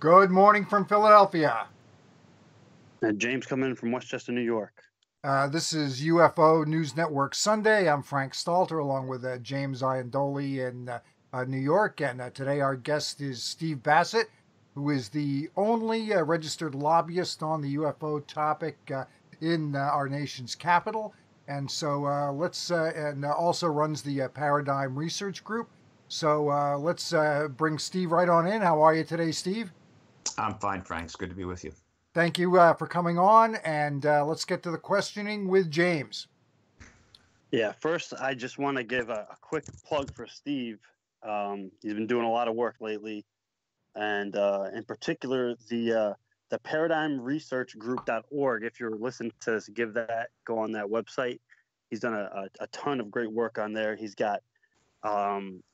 Good morning from Philadelphia. And James coming in from Westchester, New York. This is UFO News Network Sunday. I'm Frank Stalter along with James Iandoli in New York. And today our guest is Steve Bassett, who is the only registered lobbyist on the UFO topic in our nation's capital. And so and also runs the Paradigm Research Group. So let's bring Steve right on in. How are you today, Steve? I'm fine, Frank. It's good to be with you. Thank you for coming on, and let's get to the questioning with James. Yeah, first, I just want to give a quick plug for Steve. He's been doing a lot of work lately, and in particular, the Paradigm Research Group.org. If you're listening to us, go on that website. He's done a ton of great work on there. He's got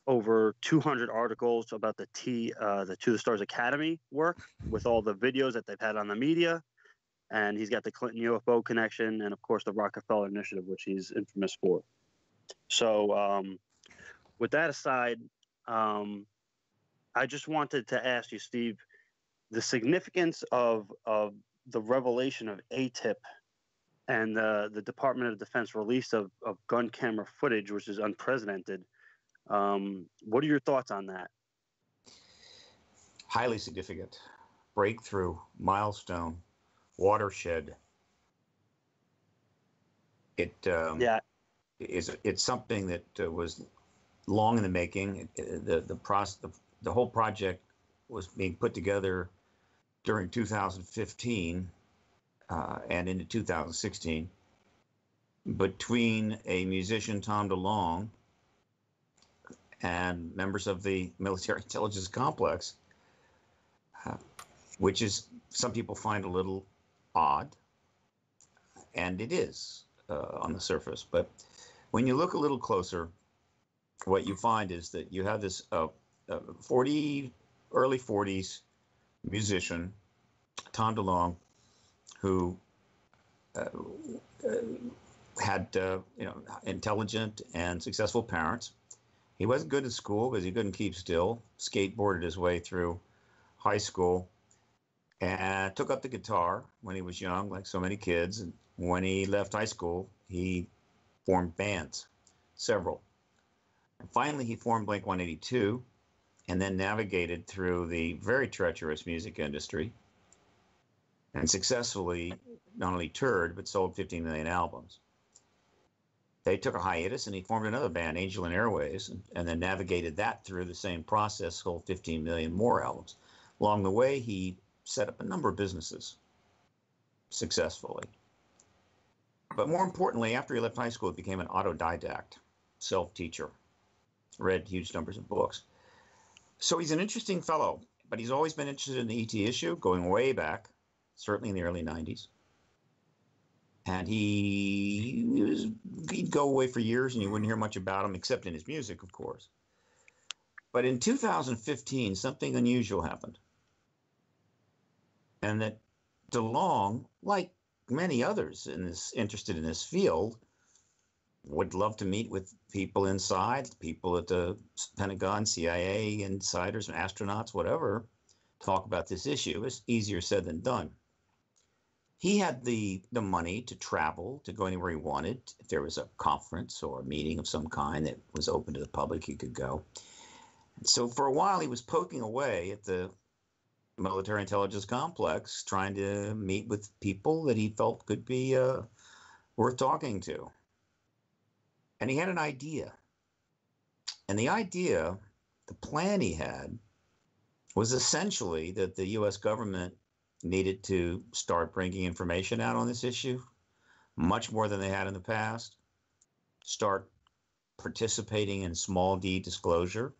over 200 articles about the To the Stars Academy work with all the videos that they've had on the media. And he's got the Clinton UFO connection and, of course, the Rockefeller Initiative, which he's infamous for. So with that aside, I just wanted to ask you, Steve, the significance of the revelation of ATIP and the Department of Defense release of gun camera footage, which is unprecedented. What are your thoughts on that? Highly significant. Breakthrough, milestone, watershed. It's something that was long in the making. The whole project was being put together during 2015 and into 2016 between a musician, Tom DeLonge, and members of the military intelligence complex, which is, some people find a little odd, and it is on the surface. But when you look a little closer, what you find is that you have this early 40s musician, Tom DeLonge, who had intelligent and successful parents. He wasn't good at school because he couldn't keep still, skateboarded his way through high school, and took up the guitar when he was young, like so many kids. And when he left high school, he formed bands, several. And finally, he formed Blink-182, and then navigated through the very treacherous music industry, and successfully not only toured, but sold 15 million albums. They took a hiatus, and he formed another band, Angel and Airways, and then navigated that through the same process, sold 15 million more albums. Along the way, he set up a number of businesses successfully. But more importantly, after he left high school, he became an autodidact, self-teacher, read huge numbers of books. So he's an interesting fellow, but he's always been interested in the ET issue, going way back, certainly in the early 90s. And he'd go away for years and you wouldn't hear much about him, except in his music, of course. But in 2015, something unusual happened. And that DeLonge, like many others interested in this field, would love to meet with people inside, people at the Pentagon, CIA, insiders, astronauts, whatever, talk about this issue. It's easier said than done. He had the money to travel, to go anywhere he wanted. If there was a conference or a meeting of some kind that was open to the public, he could go. And so for a while, he was poking away at the military intelligence complex, trying to meet with people that he felt could be worth talking to. And he had an idea. And the idea, the plan he had, was essentially that the U.S. government needed to start bringing information out on this issue, much more than they had in the past, start participating in small d disclosure,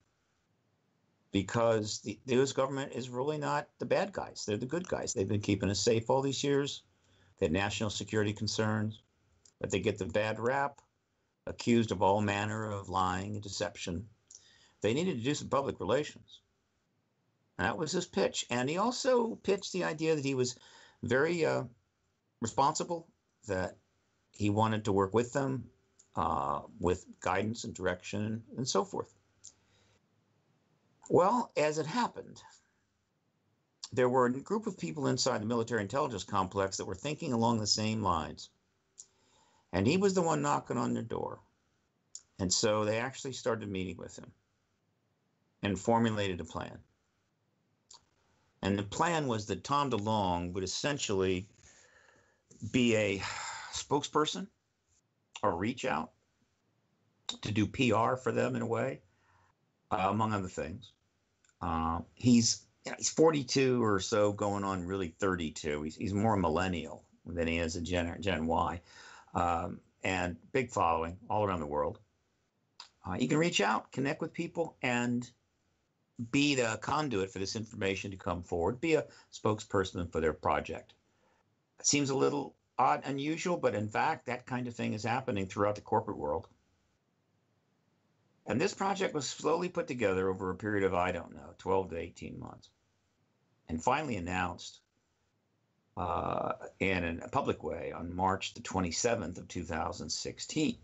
because the U.S. government is really not the bad guys. They're the good guys. They've been keeping us safe all these years. They had national security concerns, but they get the bad rap, accused of all manner of lying and deception. They needed to do some public relations. That was his pitch. And he also pitched the idea that he was very responsible, that he wanted to work with them with guidance and direction and so forth. Well, as it happened, there were a group of people inside the military intelligence complex that were thinking along the same lines. And he was the one knocking on their door. And so they actually started meeting with him and formulated a plan. And the plan was that Tom DeLonge would essentially be a spokesperson or reach out to do PR for them in a way, among other things. He's 42 or so, going on really 32. He's more millennial than he is a Gen Y, and big following all around the world. You can reach out, connect with people, and be the conduit for this information to come forward, be a spokesperson for their project. It seems a little odd, unusual, but in fact, that kind of thing is happening throughout the corporate world. And this project was slowly put together over a period of, 12 to 18 months. And finally announced in a public way on March the 27th of 2016,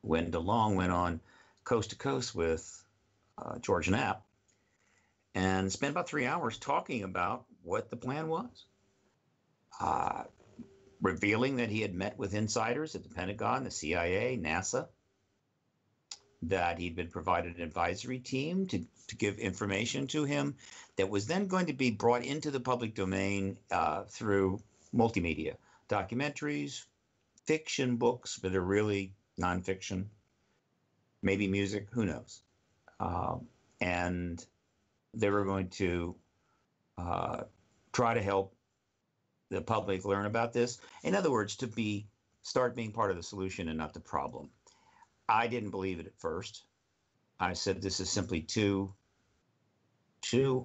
when DeLonge went on coast to coast with George Knapp and spent about 3 hours talking about what the plan was, revealing that he had met with insiders at the Pentagon, the CIA, NASA, that he'd been provided an advisory team to give information to him that was then going to be brought into the public domain through multimedia, documentaries, fiction books that are really nonfiction, maybe music, who knows. And they were going to try to help the public learn about this. In other words, to start being part of the solution and not the problem. I didn't believe it at first. I said, this is simply too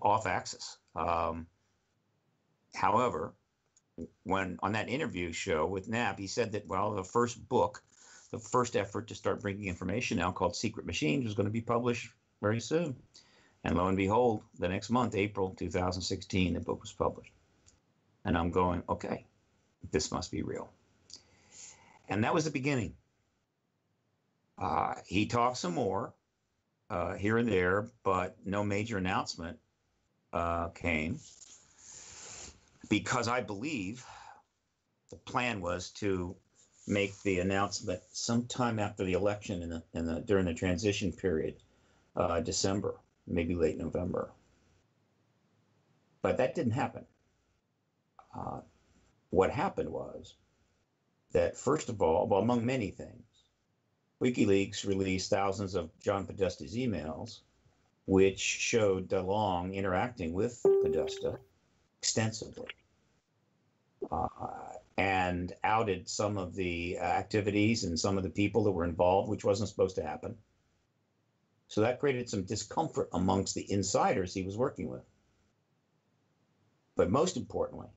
off axis. However, when on that interview show with Knapp, he said that, well, the first effort to start bringing information out, called Secret Machines, was going to be published very soon. And lo and behold, the next month, April 2016, the book was published. And I'm going, okay, this must be real. And that was the beginning. He talked some more here and there, but no major announcement came, because I believe the plan was to make the announcement sometime after the election during the transition period, December, maybe late November. But that didn't happen. What happened was that, first of all, well, among many things, WikiLeaks released thousands of John Podesta's emails, which showed DeLonge interacting with Podesta extensively, and outed some of the activities and some of the people that were involved, which wasn't supposed to happen. So that created some discomfort amongst the insiders he was working with. But most importantly,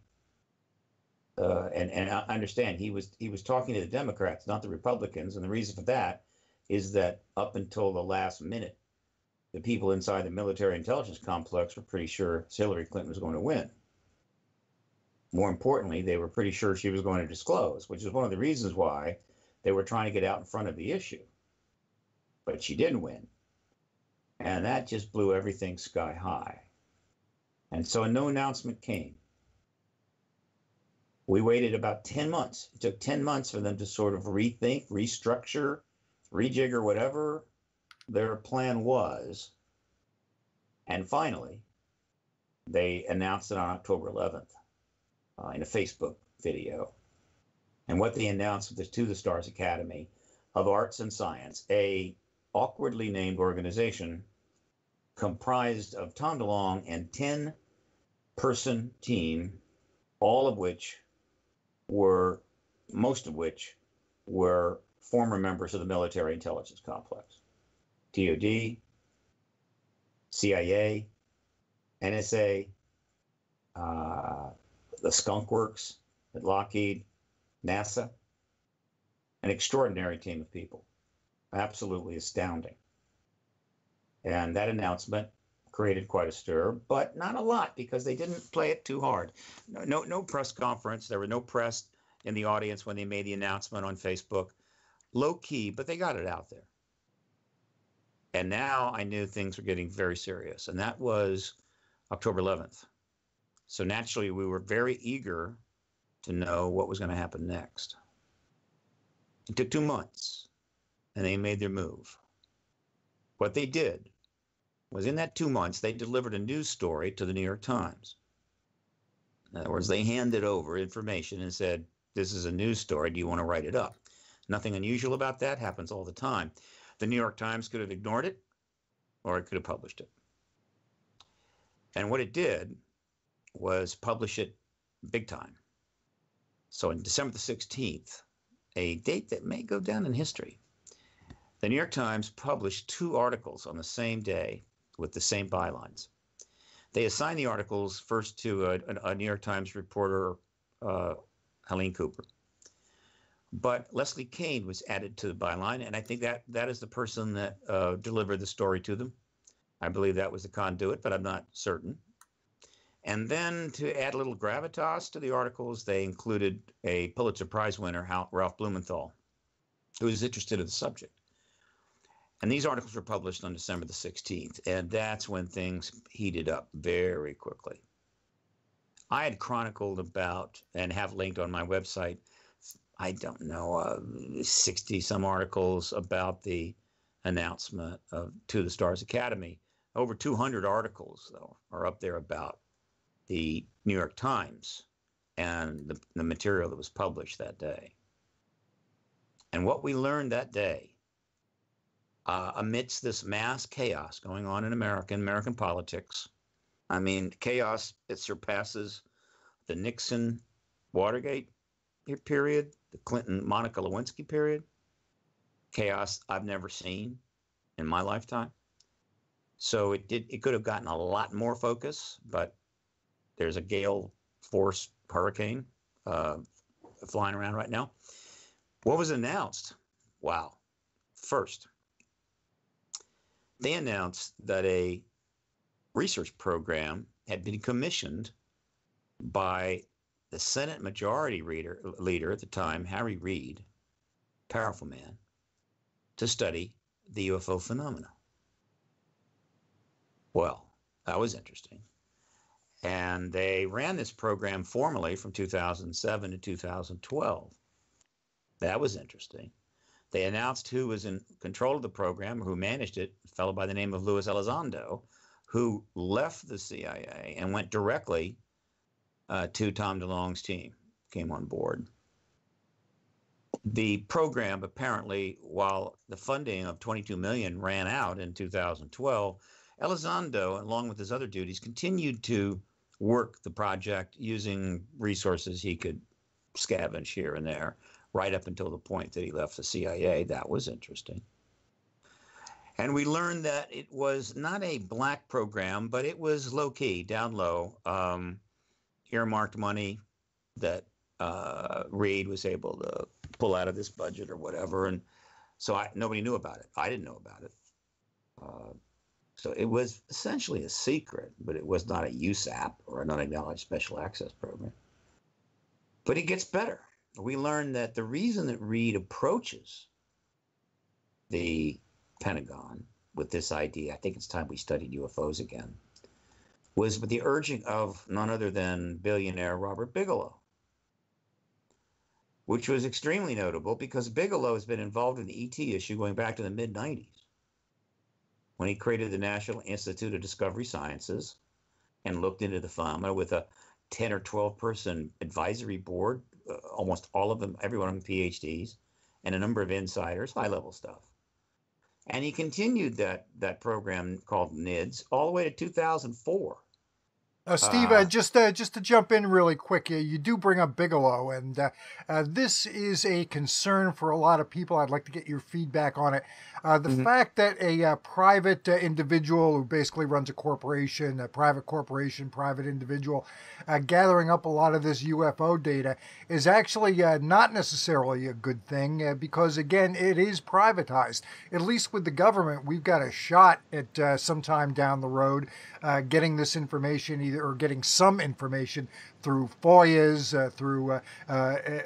and I understand he was talking to the Democrats, not the Republicans, and the reason for that is that up until the last minute, the people inside the military intelligence complex were pretty sure Hillary Clinton was going to win. More importantly, they were pretty sure she was going to disclose, which is one of the reasons why they were trying to get out in front of the issue. But she didn't win. And that just blew everything sky high. And so no announcement came. We waited about 10 months. It took 10 months for them to sort of rethink, restructure, rejigger whatever their plan was. And finally, they announced it on October 11th in a Facebook video. And what they announced was to the Stars Academy of Arts and Science, a awkwardly named organization comprised of Tom DeLonge and 10-person team, most of which were former members of the military intelligence complex, DOD, CIA, NSA, the Skunk Works at Lockheed, NASA, an extraordinary team of people, absolutely astounding. And that announcement created quite a stir, but not a lot, because they didn't play it too hard. No press conference. There were no press in the audience when they made the announcement on Facebook. Low key, but they got it out there. And now I knew things were getting very serious, and that was October 11th. So naturally, we were very eager to know what was going to happen next. It took 2 months, and they made their move. What they did was, in that 2 months, they delivered a news story to the New York Times. In other words, they handed over information and said, this is a news story. Do you want to write it up? Nothing unusual about that. Happens all the time. The New York Times could have ignored it, or it could have published it. And what it did was publish it big time. So on December the 16th, a date that may go down in history, the New York Times published 2 articles on the same day with the same bylines. They assigned the articles first to a New York Times reporter, Helene Cooper. But Leslie Kean was added to the byline, and I think that is the person that delivered the story to them. I believe that was the conduit, but I'm not certain. And then to add a little gravitas to the articles, they included a Pulitzer Prize winner, Ralph Blumenthal, who was interested in the subject. And these articles were published on December the 16th, and that's when things heated up very quickly. I had chronicled about, and have linked on my website, I don't know, 60 some articles about the announcement to the Stars Academy. Over 200 articles, though, are up there about the New York Times and the material that was published that day. And what we learned that day, amidst this mass chaos going on in American politics, I mean, chaos, it surpasses the Nixon Watergate period, the Clinton Monica Lewinsky period, chaos I've never seen in my lifetime. So it could have gotten a lot more focus, but there's a gale force hurricane flying around right now. What was announced? Wow. First, they announced that a research program had been commissioned by the Senate Majority Leader at the time, Harry Reid, powerful man, to study the UFO phenomena. Well, that was interesting. And they ran this program formally from 2007 to 2012. That was interesting. They announced who was in control of the program, who managed it, a fellow by the name of Luis Elizondo, who left the CIA and went directly to Tom DeLonge's team, came on board. The program, apparently, while the funding of $22 million ran out in 2012, Elizondo, along with his other duties, continued to work the project using resources he could scavenge here and there, right up until the point that he left the CIA. That was interesting. And we learned that it was not a black program, but it was low-key, down low, earmarked money that Reid was able to pull out of this budget or whatever. And so nobody knew about it. I didn't know about it. So it was essentially a secret, but it was not a USAP or an unacknowledged special access program. But it gets better. We learned that the reason that Reid approaches the Pentagon with this idea, I think it's time we studied UFOs again, was with the urging of none other than billionaire Robert Bigelow, which was extremely notable because Bigelow has been involved in the ET issue going back to the mid-90s, when he created the National Institute of Discovery Sciences and looked into the phenomena with a 10 or 12 person advisory board, almost all of them, every one of them PhDs, and a number of insiders, high-level stuff. And he continued that program called NIDS all the way to 2004. Steve, just to jump in really quick, you do bring up Bigelow, and this is a concern for a lot of people. I'd like to get your feedback on it. The fact that a private individual who basically runs a corporation, a private corporation, private individual, gathering up a lot of this UFO data is actually not necessarily a good thing because, again, it is privatized. At least with the government, we've got a shot at sometime down the road getting this information either or getting some information through FOIAs, through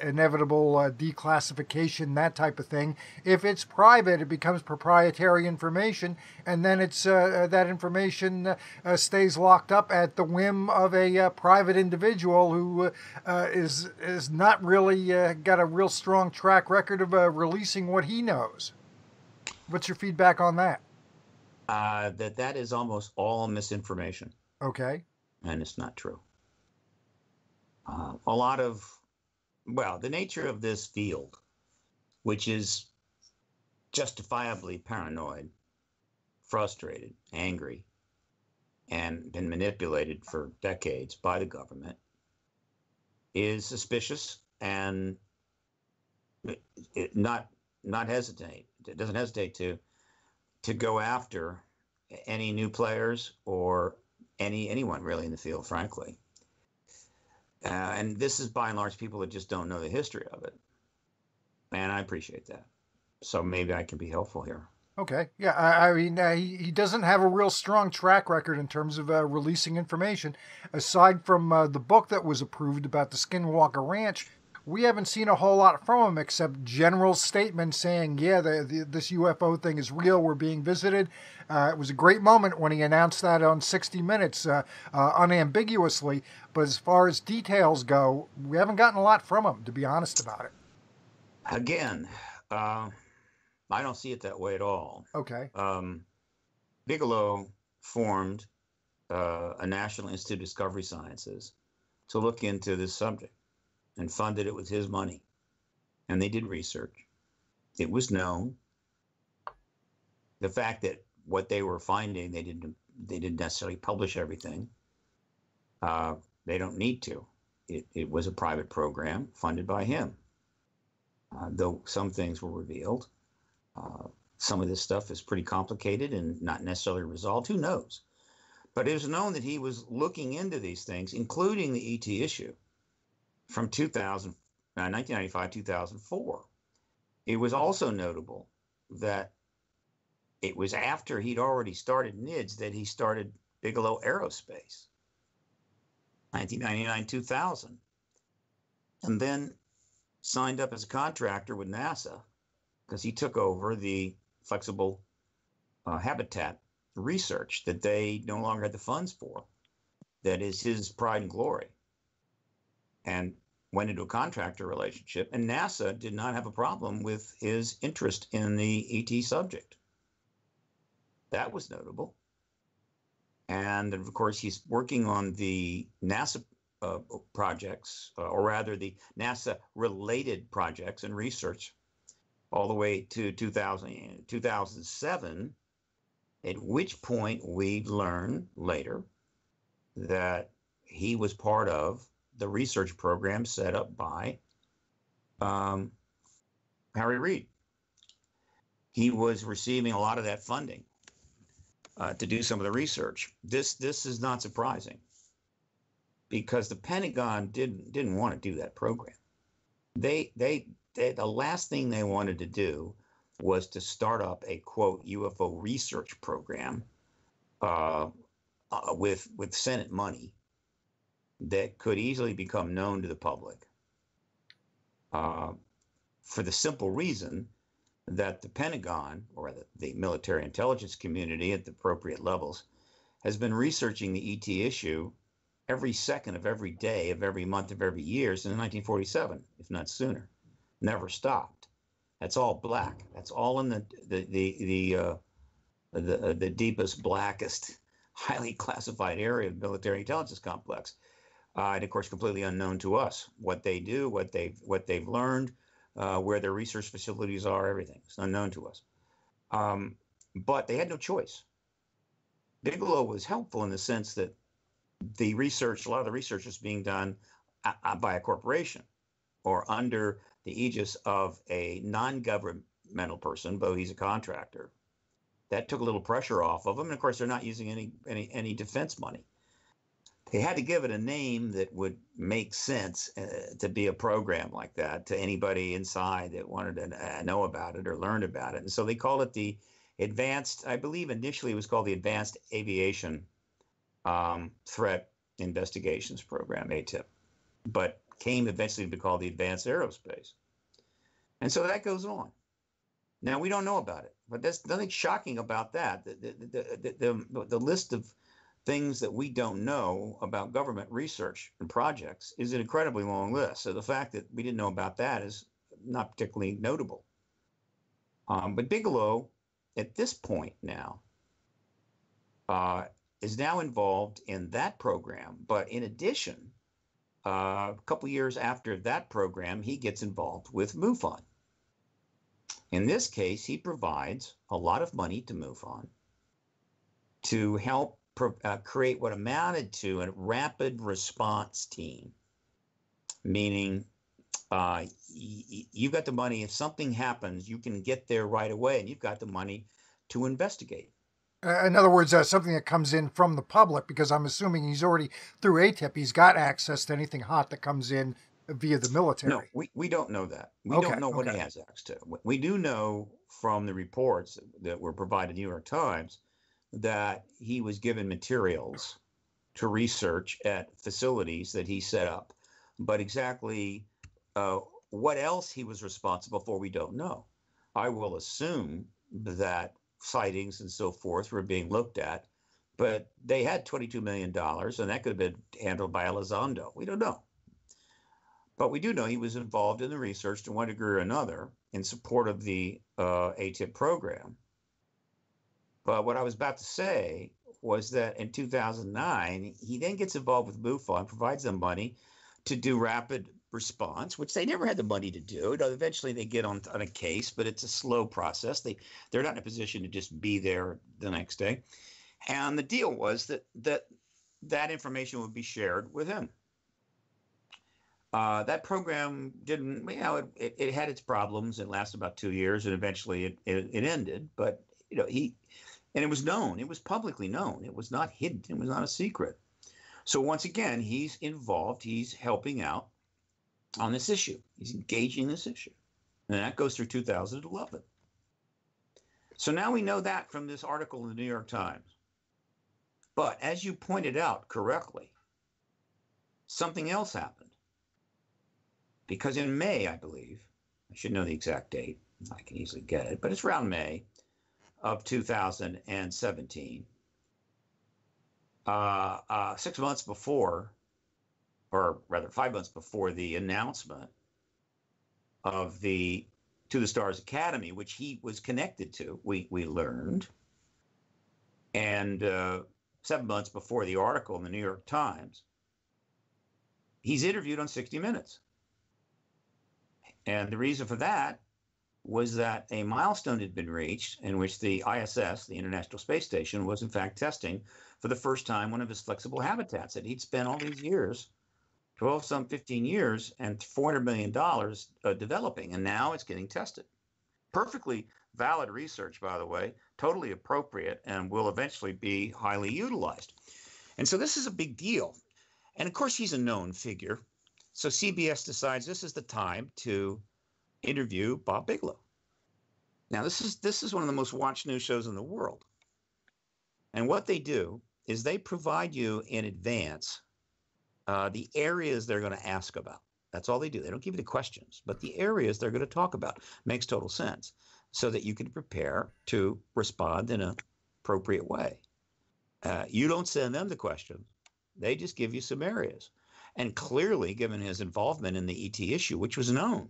inevitable declassification, that type of thing. If it's private, it becomes proprietary information, and then it's that information stays locked up at the whim of a private individual who is not really got a real strong track record of releasing what he knows. What's your feedback on that? That is almost all misinformation. Okay. And it's not true. A lot of, well, the nature of this field, which is justifiably paranoid, frustrated, angry, and been manipulated for decades by the government, is suspicious and not hesitate. It doesn't hesitate to go after any new players or anyone really in the field, frankly. And this is by and large people that just don't know the history of it. And I appreciate that. So maybe I can be helpful here. Okay. Yeah. I mean, he doesn't have a real strong track record in terms of releasing information. Aside from the book that was approved about the Skinwalker Ranch, we haven't seen a whole lot from him except general statements saying, yeah, this UFO thing is real. We're being visited. It was a great moment when he announced that on 60 Minutes unambiguously. But as far as details go, we haven't gotten a lot from him, to be honest about it. Again, I don't see it that way at all. Okay. Bigelow formed a National Institute of Discovery Sciences to look into this subject and funded it with his money. And they did research. It was known. The fact that what they were finding, they didn't necessarily publish everything. They don't need to. It was a private program funded by him. Though some things were revealed. Some of this stuff is pretty complicated and not necessarily resolved. Who knows? But it was known that he was looking into these things, including the ET issue from 1995, 2004. It was also notable that it was after he'd already started NIDS that he started Bigelow Aerospace, 1999, 2000. And then signed up as a contractor with NASA because he took over the flexible habitat research that they no longer had the funds for. That is his pride and glory. And went into a contractor relationship, and NASA did not have a problem with his interest in the ET subject. That was notable. And of course, he's working on the NASA projects, or rather the NASA-related projects and research all the way to 2007, at which point we learn later that he was part of the research program set up by Harry Reid. He was receiving a lot of that funding to do some of the research. This is not surprising because the Pentagon didn't want to do that program. The last thing they wanted to do was to start up a quote UFO research program with Senate money that could easily become known to the public, for the simple reason that the Pentagon, or the military intelligence community at the appropriate levels, has been researching the ET issue every second of every day of every month of every year since 1947, if not sooner. Never stopped. That's all black. That's all in the deepest, blackest, highly classified area of the military intelligence complex. And of course, completely unknown to us. What they do, what they've learned, where their research facilities are, everything. It's unknown to us. But they had no choice. Bigelow was helpful in the sense that a lot of the research is being done by a corporation or under the aegis of a non-governmental person, though he's a contractor. That took a little pressure off of them. And of course, they're not using any defense money. They had to give it a name that would make sense to be a program like that to anybody inside that wanted to know about it or learn about it. And so they called it the Advanced, I believe initially it was called the Advanced Aviation Threat Investigations Program, ATIP, but came eventually to be called the Advanced Aerospace. And so that goes on. Now, we don't know about it, but there's nothing shocking about that. The list of things that we don't know about government research and projects is an incredibly long list. So the fact that we didn't know about that is not particularly notable. But Bigelow, at this point now, is now involved in that program. But in addition, a couple years after that program, he gets involved with MUFON. In this case, he provides a lot of money to MUFON to help create what amounted to a rapid response team, meaning you've got the money. If something happens, you can get there right away, and you've got the money to investigate. In other words, something that comes in from the public, because I'm assuming he's already, through ATIP, he's got access to anything hot that comes in via the military. No, we don't know that. We don't know what he has access to. We do know from the reports that were provided to the New York Times that he was given materials to research at facilities that he set up. But exactly what else he was responsible for, we don't know. I will assume that sightings and so forth were being looked at, but they had $22 million, and that could have been handled by Elizondo. We don't know. But we do know he was involved in the research to one degree or another in support of the ATIP program. But what I was about to say was that in 2009, he then gets involved with MUFON, provides them money to do rapid response, which they never had the money to do. Eventually they get on a case, but it's a slow process. They're not in a position to just be there the next day. And the deal was that information would be shared with him. That program didn't, it had its problems. It lasted about 2 years, and eventually it ended. But and it was known. It was publicly known. It was not hidden. It was not a secret. So once again, he's involved. He's helping out on this issue. He's engaging in this issue. And that goes through 2011. So now we know that from this article in the New York Times. But as you pointed out correctly, something else happened. Because in May, I believe, I should know the exact date. I can easily get it, but it's around May of 2017. 6 months before, or rather 5 months before the announcement of the To the Stars Academy, which he was connected to, we learned, and 7 months before the article in the New York Times, he's interviewed on 60 Minutes. And the reason for that was that a milestone had been reached in which the ISS, the International Space Station, was in fact testing for the first time one of his flexible habitats that he'd spent all these years, 15 years, and $400 million developing, and now it's getting tested. Perfectly valid research, by the way, totally appropriate, and will eventually be highly utilized. And so this is a big deal. And of course, he's a known figure. So CBS decides this is the time to interview Bob Bigelow. Now, this is one of the most watched news shows in the world. And what they do is they provide you in advance the areas they're going to ask about. That's all they do. They don't give you the questions, but the areas they're going to talk about. Makes total sense, so that you can prepare to respond in an appropriate way. You don't send them the questions. They just give you some areas. And clearly, given his involvement in the ET issue, which was known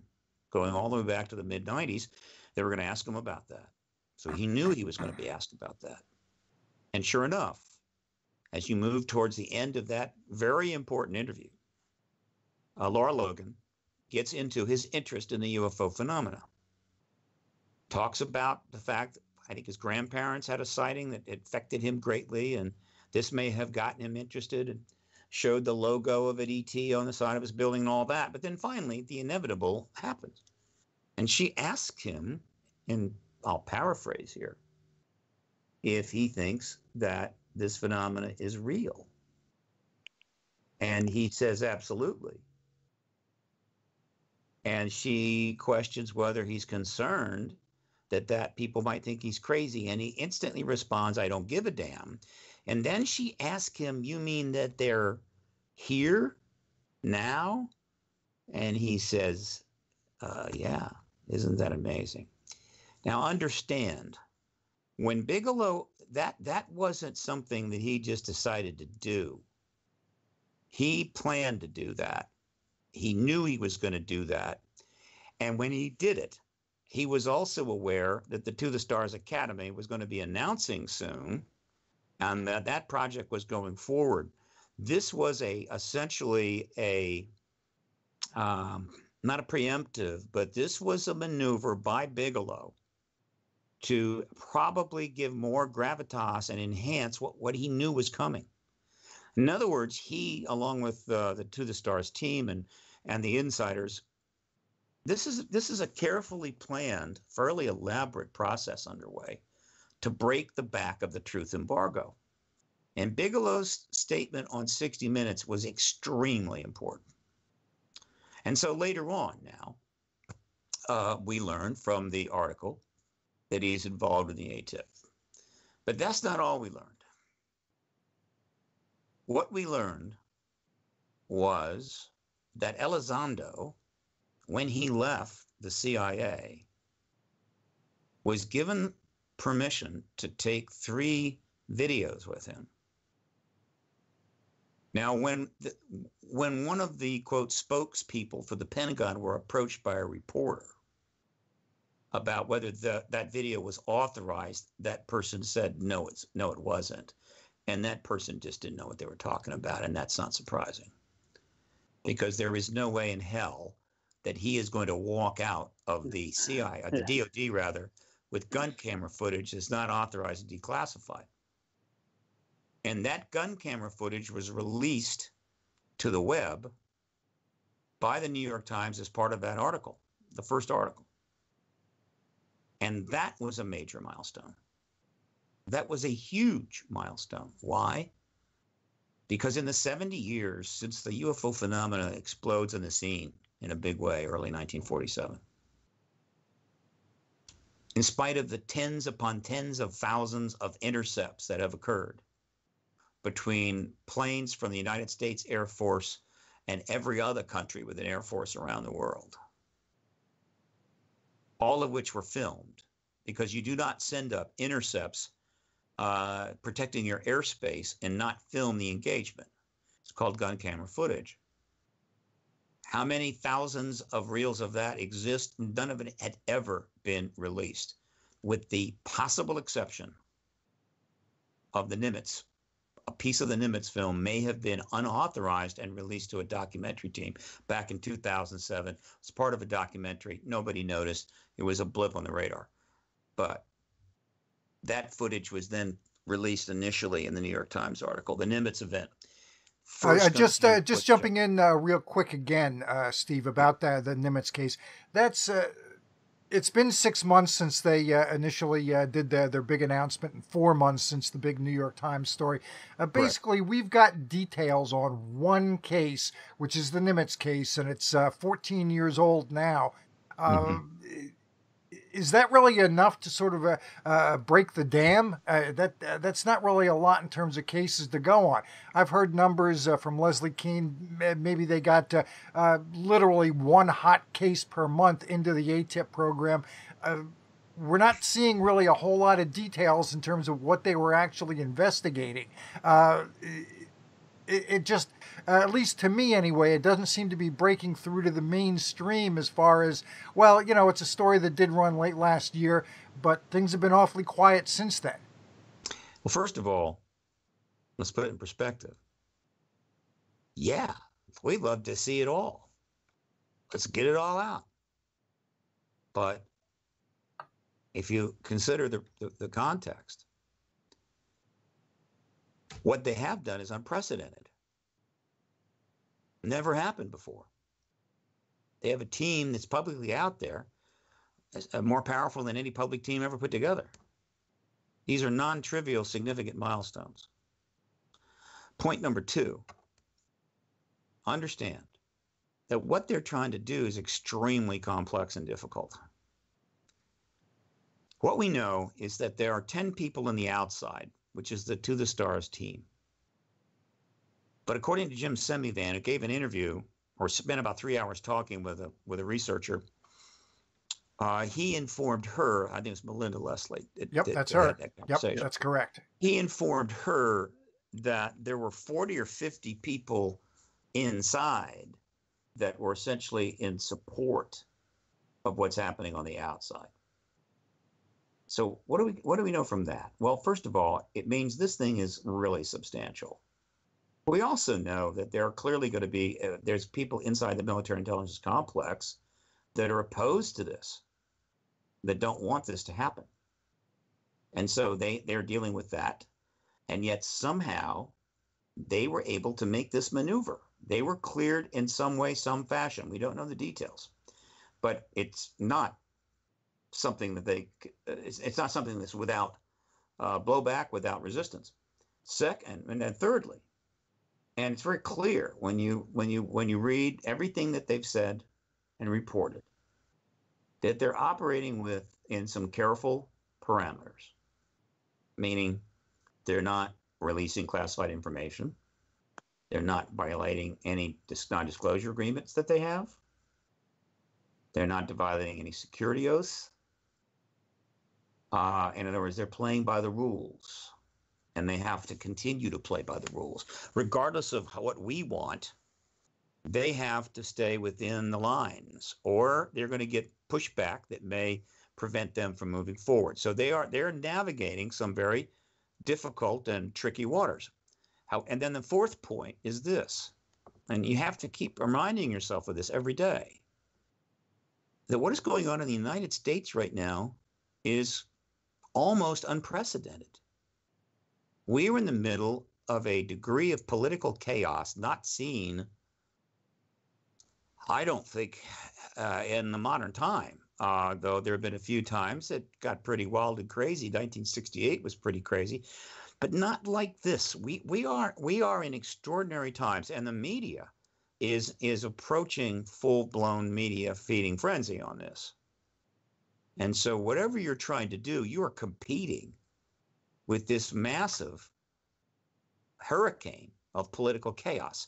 going all the way back to the mid-90s, they were going to ask him about that. So he knew he was going to be asked about that. And sure enough, as you move towards the end of that very important interview, Laura Logan gets into his interest in the UFO phenomena. Talks about the fact that I think his grandparents had a sighting that affected him greatly, and this may have gotten him interested, and showed the logo of an ET on the side of his building and all that. But then finally, the inevitable happens. And she asks him, and I'll paraphrase here, if he thinks that this phenomena is real. And he says, absolutely. And she questions whether he's concerned that people might think he's crazy. And he instantly responds, I don't give a damn. And then she asks him, you mean that they're Here, now? And he says, yeah, isn't that amazing? Now understand, when Bigelow, that wasn't something that he just decided to do. He planned to do that. He knew he was going to do that. And when he did it, he was also aware that the To the Stars Academy was going to be announcing soon, and that project was going forward. This was essentially not a preemptive, but this was a maneuver by Bigelow to probably give more gravitas and enhance what he knew was coming. In other words, he, along with the To the Stars team and the insiders, this is a carefully planned, fairly elaborate process underway to break the back of the truth embargo. And Bigelow's statement on 60 Minutes was extremely important. And so later on now, we learned from the article that he's involved in the ATIP. But that's not all we learned. What we learned was that Elizondo, when he left the CIA, was given permission to take 3 videos with him. Now, when one of the, quote, spokespeople for the Pentagon were approached by a reporter about whether that video was authorized, that person said, no, it wasn't. And that person just didn't know what they were talking about, and that's not surprising. Because there is no way in hell that he is going to walk out of the CIA, the DOD rather, with gun camera footage that's not authorized and declassified. And that gun camera footage was released to the web by the New York Times as part of that article, the first article. And that was a major milestone. That was a huge milestone. Why? Because in the 70 years since the UFO phenomena explodes on the scene in a big way, early 1947, in spite of the tens upon tens of thousands of intercepts that have occurred between planes from the United States Air Force and every other country with an Air Force around the world, all of which were filmed, because you do not send up intercepts protecting your airspace and not film the engagement. It's called gun camera footage. How many thousands of reels of that exist? None of it had ever been released, with the possible exception of the Nimitz. A piece of the Nimitz film may have been unauthorized and released to a documentary team back in 2007. It's part of a documentary. Nobody noticed. It was a blip on the radar. But that footage was then released initially in the New York Times article, the Nimitz event. Just jumping in real quick again, Steve, about the Nimitz case. That's it's been 6 months since they initially did their big announcement, and 4 months since the big New York Times story. Basically, we've got details on one case, which is the Nimitz case, and it's 14 years old now. Is that really enough to sort of break the dam? That's not really a lot in terms of cases to go on. I've heard numbers from Leslie Keene. Maybe they got literally one hot case per month into the ATIP program. We're not seeing really a whole lot of details in terms of what they were actually investigating. It just, at least to me anyway, it doesn't seem to be breaking through to the mainstream as far as, well, it's a story that did run late last year, but things have been awfully quiet since then. Well, first of all, let's put it in perspective. Yeah, we'd love to see it all. Let's get it all out. But if you consider the context, what they have done is unprecedented. Never happened before. They have a team that's publicly out there, more powerful than any public team ever put together. These are non-trivial, significant milestones. Point number 2, understand that what they're trying to do is extremely complex and difficult. What we know is that there are 10 people on the outside, which is the To the Stars team. But according to Jim Semivan, who gave an interview or spent about 3 hours talking with a researcher, he informed her, I think it was Melinda Leslie. Yep, that's her. That Yep, conversation. that's correct. He informed her that there were 40 or 50 people inside that were essentially in support of what's happening on the outside. So what do we know from that? Well, first of all, it means this thing is really substantial. We also know that there are clearly going to be there's people inside the military intelligence complex that are opposed to this, that don't want this to happen. And so they're dealing with that. And yet somehow they were able to make this maneuver. They were cleared in some way, some fashion. We don't know the details, but it's not something that it's not something that's without blowback, without resistance. Second, and then thirdly, and it's very clear when you read everything that they've said and reported, that they're operating in some careful parameters, meaning they're not releasing classified information. They're not violating any non-disclosure agreements that they have. They're not violating any security oaths. In other words, they're playing by the rules, and they have to continue to play by the rules. Regardless of what we want, they have to stay within the lines, or they're going to get pushback that may prevent them from moving forward. So they're navigating some very difficult and tricky waters. And then the fourth point is this, and you have to keep reminding yourself of this every day, that what is going on in the United States right now is almost unprecedented. We are in the middle of a degree of political chaos not seen, I don't think, in the modern time. Though there have been a few times that got pretty wild and crazy. 1968 was pretty crazy, but not like this. We are in extraordinary times, and the media is approaching full-blown media feeding frenzy on this. And so whatever you're trying to do, you are competing with this massive hurricane of political chaos.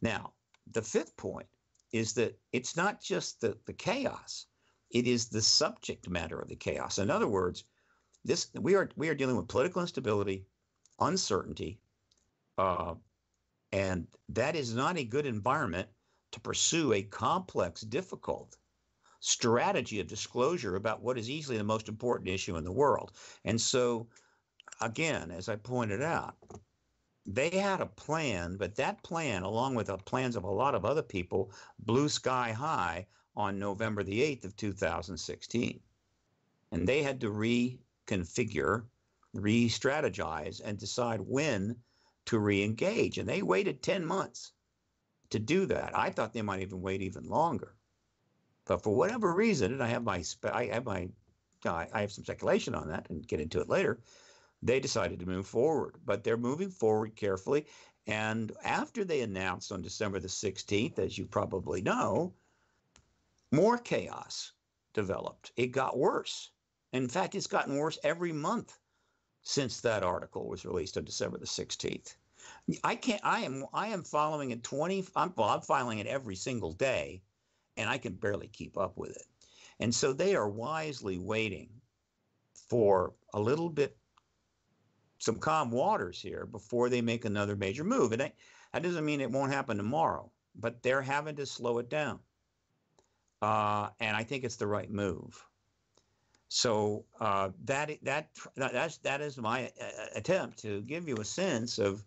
Now, the fifth point is that it's not just the chaos, it is the subject matter of the chaos. In other words, we are dealing with political instability, uncertainty, and that is not a good environment to pursue a complex, difficult strategy of disclosure about what is easily the most important issue in the world. And so, again, as I pointed out, they had a plan, but that plan, along with the plans of a lot of other people, blew sky high on November the 8th of 2016. And they had to reconfigure, re-strategize, and decide when to re-engage. And they waited 10 months to do that. I thought they might even wait even longer. But for whatever reason, and I have some speculation on that and get into it later, they decided to move forward. But they're moving forward carefully. And after they announced on December the 16th, as you probably know, more chaos developed. It got worse. In fact, it's gotten worse every month since that article was released on December the 16th. I am following it I'm filing it every single day, and I can barely keep up with it. And so they are wisely waiting for a little bit, some calm waters here before they make another major move. And that doesn't mean it won't happen tomorrow, but they're having to slow it down. And I think it's the right move. So that is my attempt to give you a sense of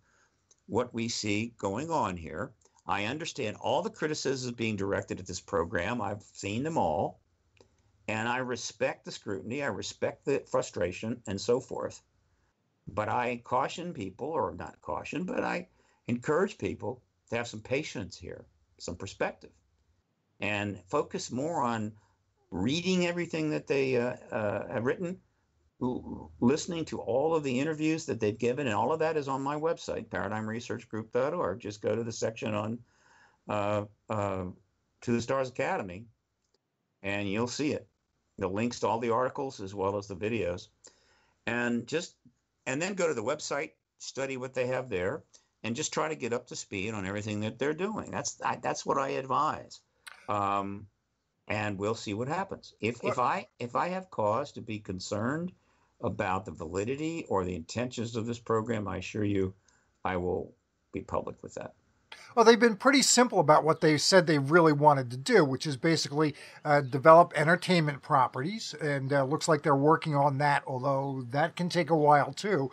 what we see going on here. I understand all the criticisms being directed at this program. I've seen them all, and I respect the scrutiny. I respect the frustration and so forth. But I caution people, or not caution, but I encourage people to have some patience here, some perspective, and focus more on reading everything that they have written, listening to all of the interviews that they've given, and all of that is on my website, paradigmresearchgroup.org. Just go to the section on To the Stars Academy, and you'll see it. The links to all the articles as well as the videos. And then go to the website, study what they have there. and just try to get up to speed on everything that they're doing. That's what I advise. And we'll see what happens. If I have cause to be concerned about the validity or the intentions of this program, I assure you, I will be public with that. Well, they've been pretty simple about what they said they really wanted to do, which is basically develop entertainment properties. And looks like they're working on that, although that can take a while too.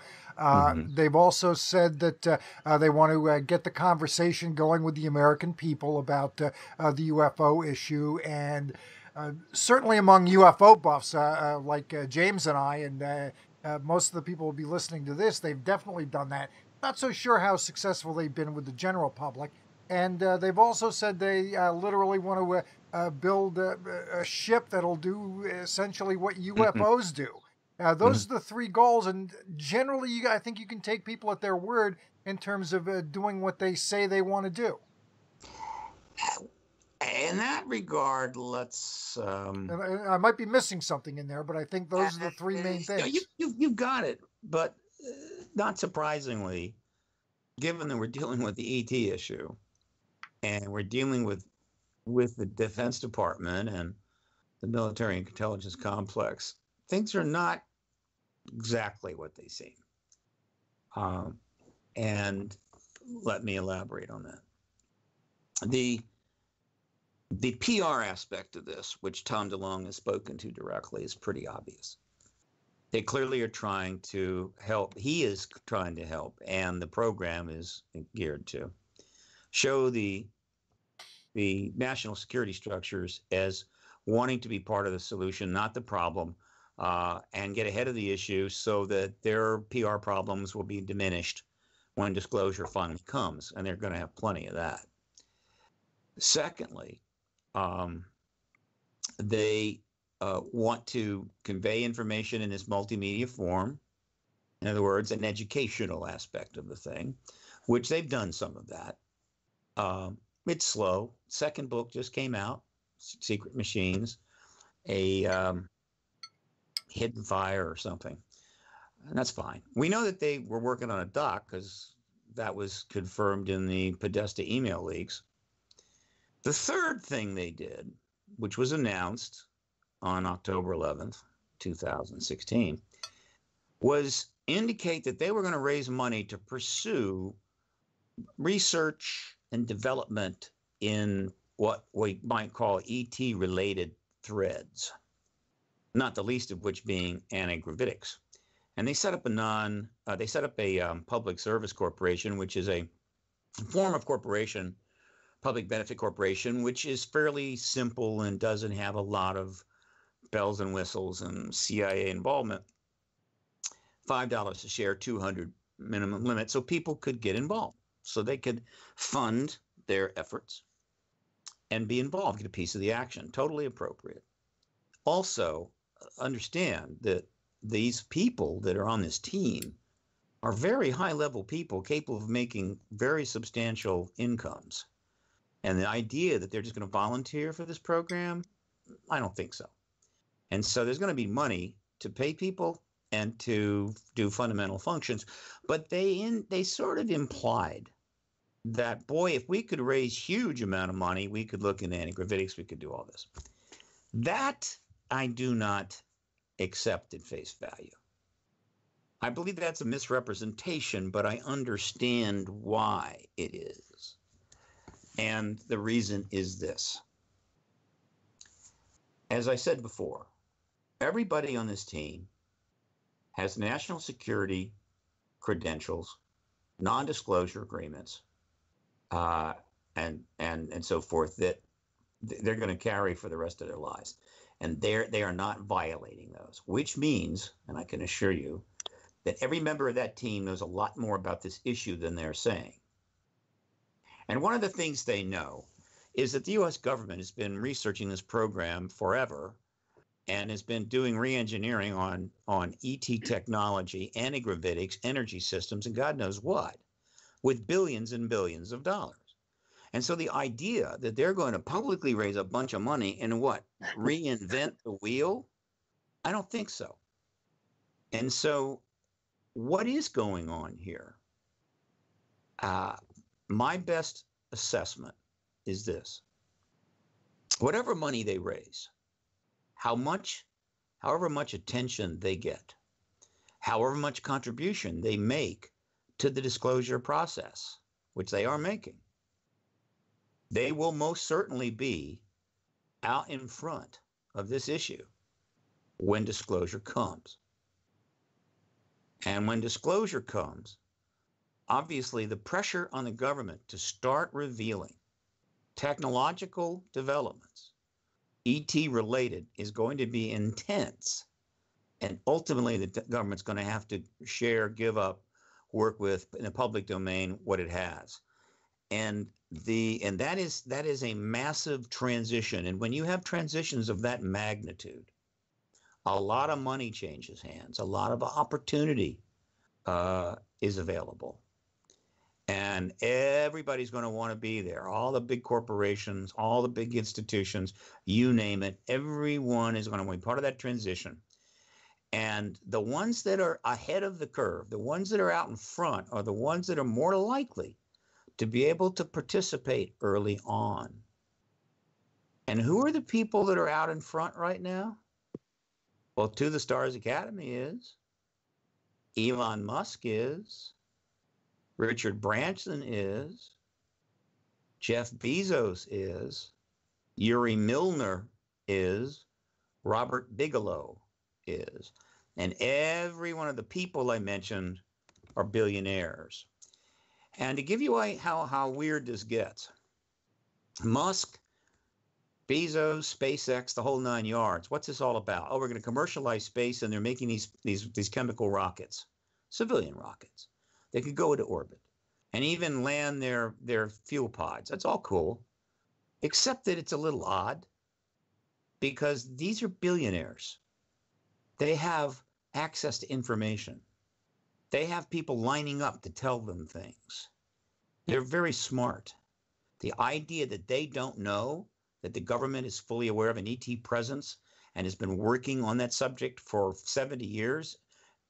They've also said that they want to get the conversation going with the American people about the UFO issue. And certainly among UFO buffs like James and I, and most of the people will be listening to this, they've definitely done that. Not so sure how successful they've been with the general public. And they've also said they literally want to build a ship that'll do essentially what UFOs do. Those are the three goals. And generally, I think you can take people at their word in terms of doing what they say they want to do. In that regard, let's. And I might be missing something in there, but I think those are the three main things. You got it. But not surprisingly, given that we're dealing with the ET issue and we're dealing with the Defense Department and the military intelligence complex, things are not exactly what they seem. And let me elaborate on that. The PR aspect of this, which Tom DeLonge has spoken to directly, is pretty obvious. They clearly are trying to help. He is trying to help, and the program is geared to show the national security structures as wanting to be part of the solution, not the problem, and get ahead of the issue so that their PR problems will be diminished when disclosure finally comes, and they're going to have plenty of that. Secondly, they want to convey information in this multimedia form. In other words, an educational aspect of the thing, which they've done some of that. It's slow. Second book just came out, Secret Machines, a hidden fire or something. And that's fine. We know that they were working on a doc because that was confirmed in the Podesta email leaks. The third thing they did, which was announced on October 11th, 2016, was indicate that they were going to raise money to pursue research and development in what we might call ET-related threads, not the least of which being anti-gravitics. And they set up a public service corporation, which is a form of corporation, public benefit corporation, which is fairly simple and doesn't have a lot of bells and whistles and CIA involvement. $5 a share, 200 minimum limit, so people could get involved, so they could fund their efforts and be involved, get a piece of the action. Totally appropriate. Also, understand that these people that are on this team are very high-level people capable of making very substantial incomes. And the idea that they're just going to volunteer for this program, I don't think so. And so there's going to be money to pay people and to do fundamental functions. But they sort of implied that, boy, if we could raise huge amount of money, we could look into anti-gravitics, we could do all this. That I do not accept at face value. I believe that's a misrepresentation, but I understand why it is. And the reason is this. As I said before, everybody on this team has national security credentials, non-disclosure agreements, and so forth that they're going to carry for the rest of their lives. And they are not violating those, which means, and I can assure you, that every member of that team knows a lot more about this issue than they're saying. And one of the things they know is that the U.S. government has been researching this program forever and has been doing re-engineering on ET technology, anti-gravitics, energy systems, and God knows what, with billions and billions of dollars. And so the idea that they're going to publicly raise a bunch of money and what, reinvent the wheel? I don't think so. And so what is going on here My best assessment is this: whatever money they raise, however much attention they get, however much contribution they make to the disclosure process, which they are making, they will most certainly be out in front of this issue when disclosure comes. And when disclosure comes, obviously the pressure on the government to start revealing technological developments, ET related, is going to be intense. And ultimately, the government's going to have to share, give up, work with in the public domain what it has. And that is a massive transition. And when you have transitions of that magnitude, a lot of money changes hands, a lot of opportunity is available. And everybody's going to want to be there. All the big corporations, all the big institutions, you name it, everyone is going to be part of that transition. And the ones that are ahead of the curve, the ones that are out in front, are the ones that are more likely to be able to participate early on. And who are the people that are out in front right now? Well, To the Stars Academy is, Elon Musk is, Richard Branson is, Jeff Bezos is, Yuri Milner is, Robert Bigelow is. And every one of the people I mentioned are billionaires. And to give you how weird this gets, Musk, Bezos, SpaceX, the whole 9 yards. What's this all about? Oh, we're going to commercialize space, and they're making these chemical rockets, civilian rockets. They could go into orbit and even land their fuel pods. That's all cool, except that it's a little odd because these are billionaires. They have access to information. They have people lining up to tell them things. They're very smart. The idea that they don't know that the government is fully aware of an ET presence and has been working on that subject for 70 years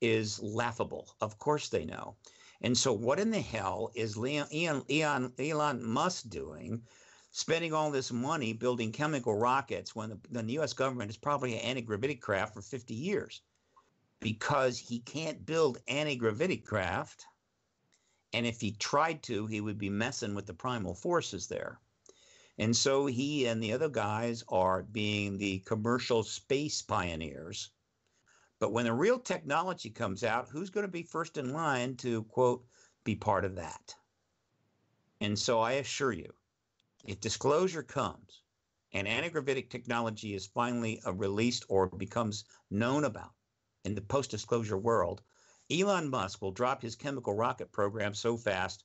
is laughable. Of course they know. And so what in the hell is Elon Musk doing, spending all this money building chemical rockets when the U.S. government is probably an anti-gravitic craft for 50 years? Because he can't build anti-gravitic craft. And if he tried to, he would be messing with the primal forces there. And so he and the other guys are being the commercial space pioneers. But when the real technology comes out, who's going to be first in line to, quote, be part of that? And so I assure you, if disclosure comes and anti-gravitic technology is finally released or becomes known about in the post-disclosure world, Elon Musk will drop his chemical rocket program so fast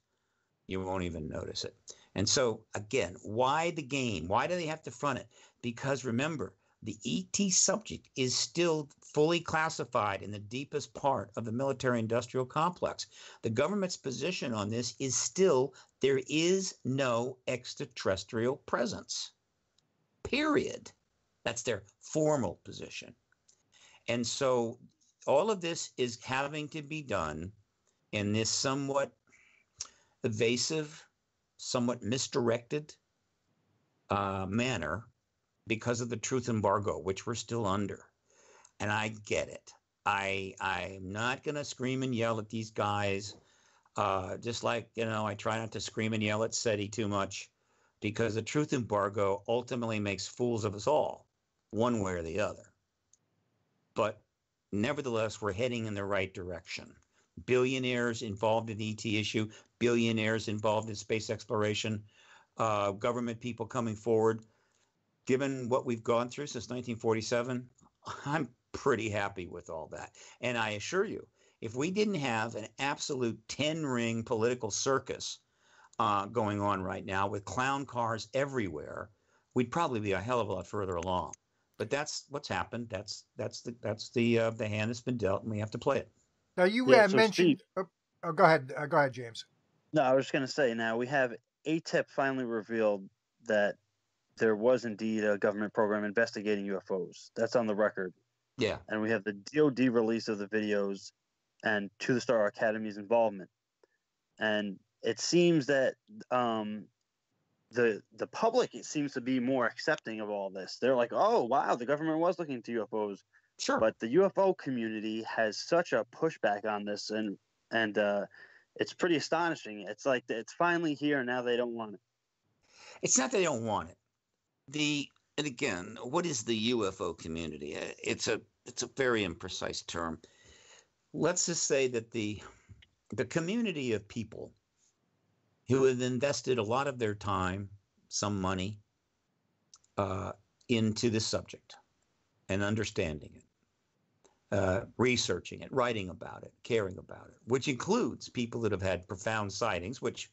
you won't even notice it. And so, again, why the game? Why do they have to front it? Because remember, the ET subject is still fully classified in the deepest part of the military-industrial complex. The government's position on this is still there is no extraterrestrial presence, period. That's their formal position. And so all of this is having to be done in this somewhat evasive, somewhat misdirected manner because of the truth embargo, which we're still under. And I get it. I'm not going to scream and yell at these guys, just like, I try not to scream and yell at SETI too much, because the truth embargo ultimately makes fools of us all, one way or the other. But nevertheless, we're heading in the right direction. Billionaires involved in the ET issue, billionaires involved in space exploration, government people coming forward. Given what we've gone through since 1947, I'm pretty happy with all that. And I assure you, if we didn't have an absolute 10-ring political circus going on right now with clown cars everywhere, we'd probably be a hell of a lot further along. But that's what's happened. That's the hand that's been dealt, and we have to play it. Now you So mentioned. Steve, Go ahead, James. no, I was just going to say, now we have ATIP finally revealed that there was indeed a government program investigating UFOs. That's on the record. Yeah. And we have the DoD release of the videos and To the Star Academy's involvement. And it seems that the public, it seems to be more accepting of all this. They're like, oh wow, the government was looking into UFOs. Sure. But the UFO community has such a pushback on this, and it's pretty astonishing. It's like it's finally here, and now they don't want it. It's not that they don't want it. And again, what is the UFO community? It's a very imprecise term. Let's just say that the community of people who have invested a lot of their time, some money, into this subject and understanding it, researching it, writing about it, caring about it, which includes people that have had profound sightings, which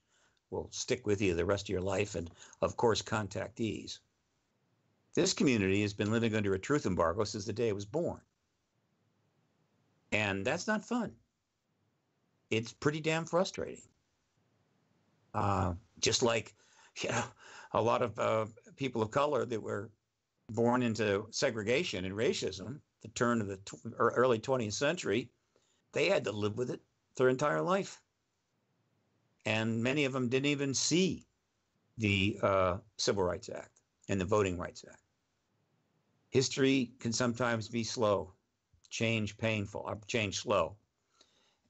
will stick with you the rest of your life, and of course, contactees. This community has been living under a truth embargo since the day it was born. And that's not fun. It's pretty damn frustrating. Just like, a lot of people of color that were born into segregation and racism, the turn of the early 20th century, they had to live with it their entire life. And many of them didn't even see the Civil Rights Act and the Voting Rights Act. History can sometimes be slow, change painful, or change slow.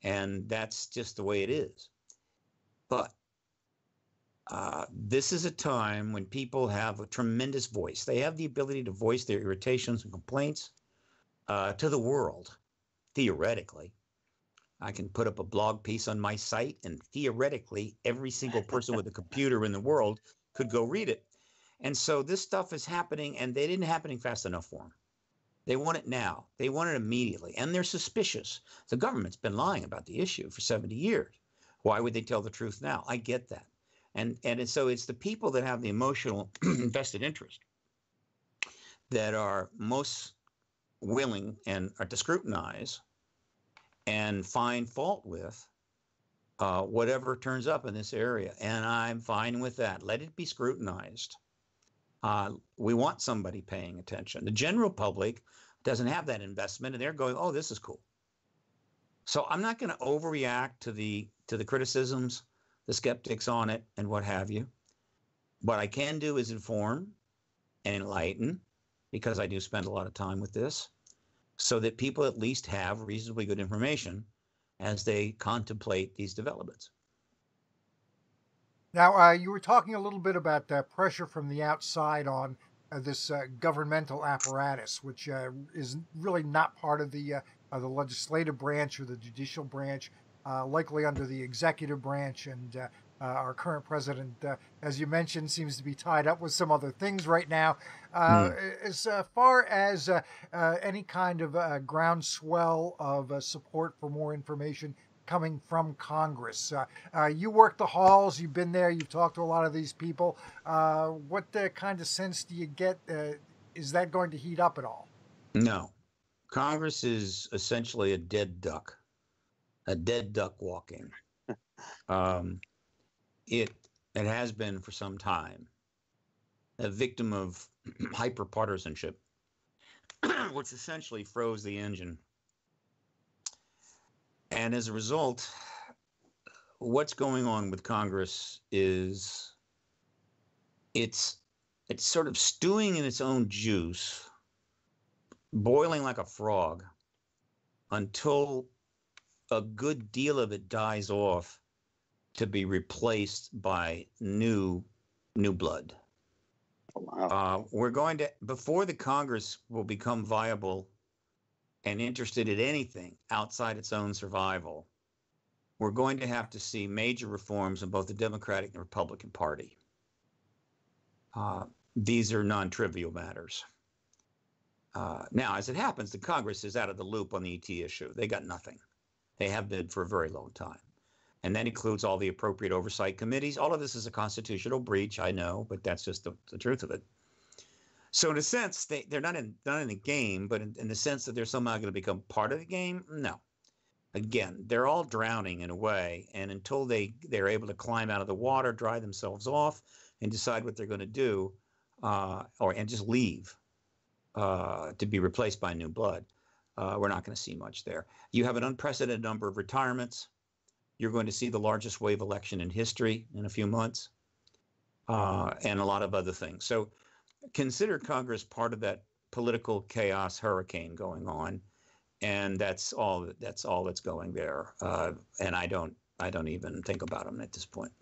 And that's just the way it is. But this is a time when people have a tremendous voice. They have the ability to voice their irritations and complaints to the world, theoretically. I can put up a blog piece on my site, and theoretically, every single person with a computer in the world could go read it. And so this stuff is happening, and they didn't happening fast enough for them. They want it now. They want it immediately, and they're suspicious. The government's been lying about the issue for 70 years. Why would they tell the truth now? I get that. And so it's the people that have the emotional vested interest that are most willing and are to scrutinize and find fault with whatever turns up in this area. And I'm fine with that. Let it be scrutinized. We want somebody paying attention. The general public doesn't have that investment, and they're going, oh, this is cool. So I'm not going to overreact to the criticisms, the skeptics on it, and what have you. What I can do is inform and enlighten, because I do spend a lot of time with this, so that people at least have reasonably good information as they contemplate these developments. Now, you were talking a little bit about pressure from the outside on this governmental apparatus, which is really not part of the legislative branch or the judicial branch, likely under the executive branch. And our current president, as you mentioned, seems to be tied up with some other things right now. As far as any kind of groundswell of support for more information coming from Congress. You work the halls, you've been there, you've talked to a lot of these people. What kind of sense do you get? Is that going to heat up at all? No. Congress is essentially a dead duck walking. It has been for some time a victim of hyper-partisanship, which essentially froze the engine. And as a result, what's going on with Congress is it's sort of stewing in its own juice, boiling like a frog, until a good deal of it dies off to be replaced by new blood. Wow. We're going to, before the Congress will become viable and interested in anything outside its own survival, we're going to have to see major reforms in both the Democratic and Republican Party. These are non-trivial matters. Now, as it happens, the Congress is out of the loop on the ET issue. They got nothing. They have been for a very long time. And that includes all the appropriate oversight committees. All of this is a constitutional breach, I know, but that's just the truth of it. So in a sense, they're not in the game, but in the sense that they're somehow going to become part of the game, no. Again, they're all drowning in a way, and until they're able to climb out of the water, dry themselves off, and decide what they're going to do, and just leave to be replaced by new blood, we're not going to see much there. You have an unprecedented number of retirements. You're going to see the largest wave election in history in a few months, and a lot of other things. So consider Congress part of that political chaos hurricane going on, and that's all that's going there. And I don't even think about them at this point.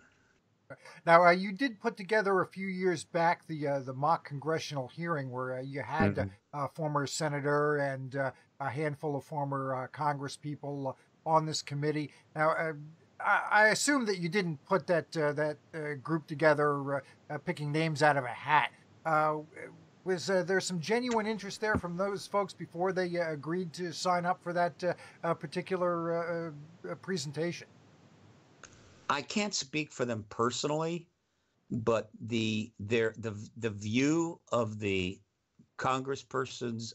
Now, you did put together a few years back the mock congressional hearing where you had a former senator and a handful of former Congress people on this committee. Now, I assume that you didn't put that group together picking names out of a hat. Was there some genuine interest there from those folks before they agreed to sign up for that particular presentation? I can't speak for them personally, but the view of the congresspersons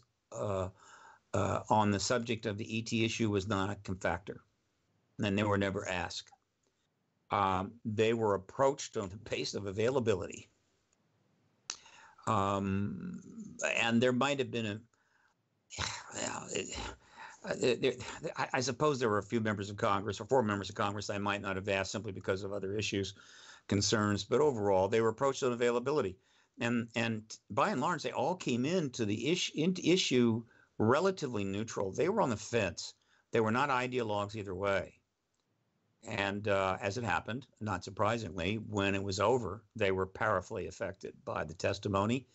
on the subject of the ET issue was not a factor, and they were never asked. They were approached on the basis of availability, and there might have been I suppose there were a few members of Congress or 4 members of Congress I might not have asked simply because of other issues, concerns, but overall they were approached on availability, and by and large they all came into the issue relatively neutral. They were on the fence. They were not ideologues either way. And as it happened, not surprisingly, when it was over, they were powerfully affected by the testimony.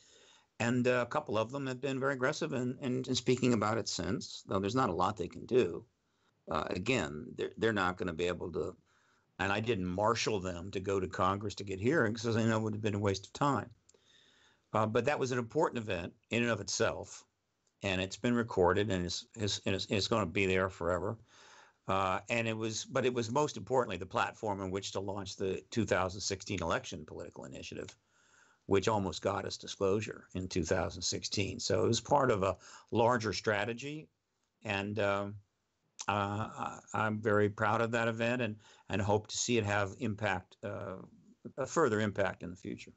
And a couple of them have been very aggressive in speaking about it since, though there's not a lot they can do. Again, they're not going to be able to, and I didn't marshal them to go to Congress to get hearings because I know it would have been a waste of time. But that was an important event in and of itself, and it's been recorded and it's going to be there forever. And it was most importantly the platform in which to launch the 2016 election political initiative, which almost got us disclosure in 2016. So it was part of a larger strategy, and I'm very proud of that event and hope to see it have impact, a further impact in the future.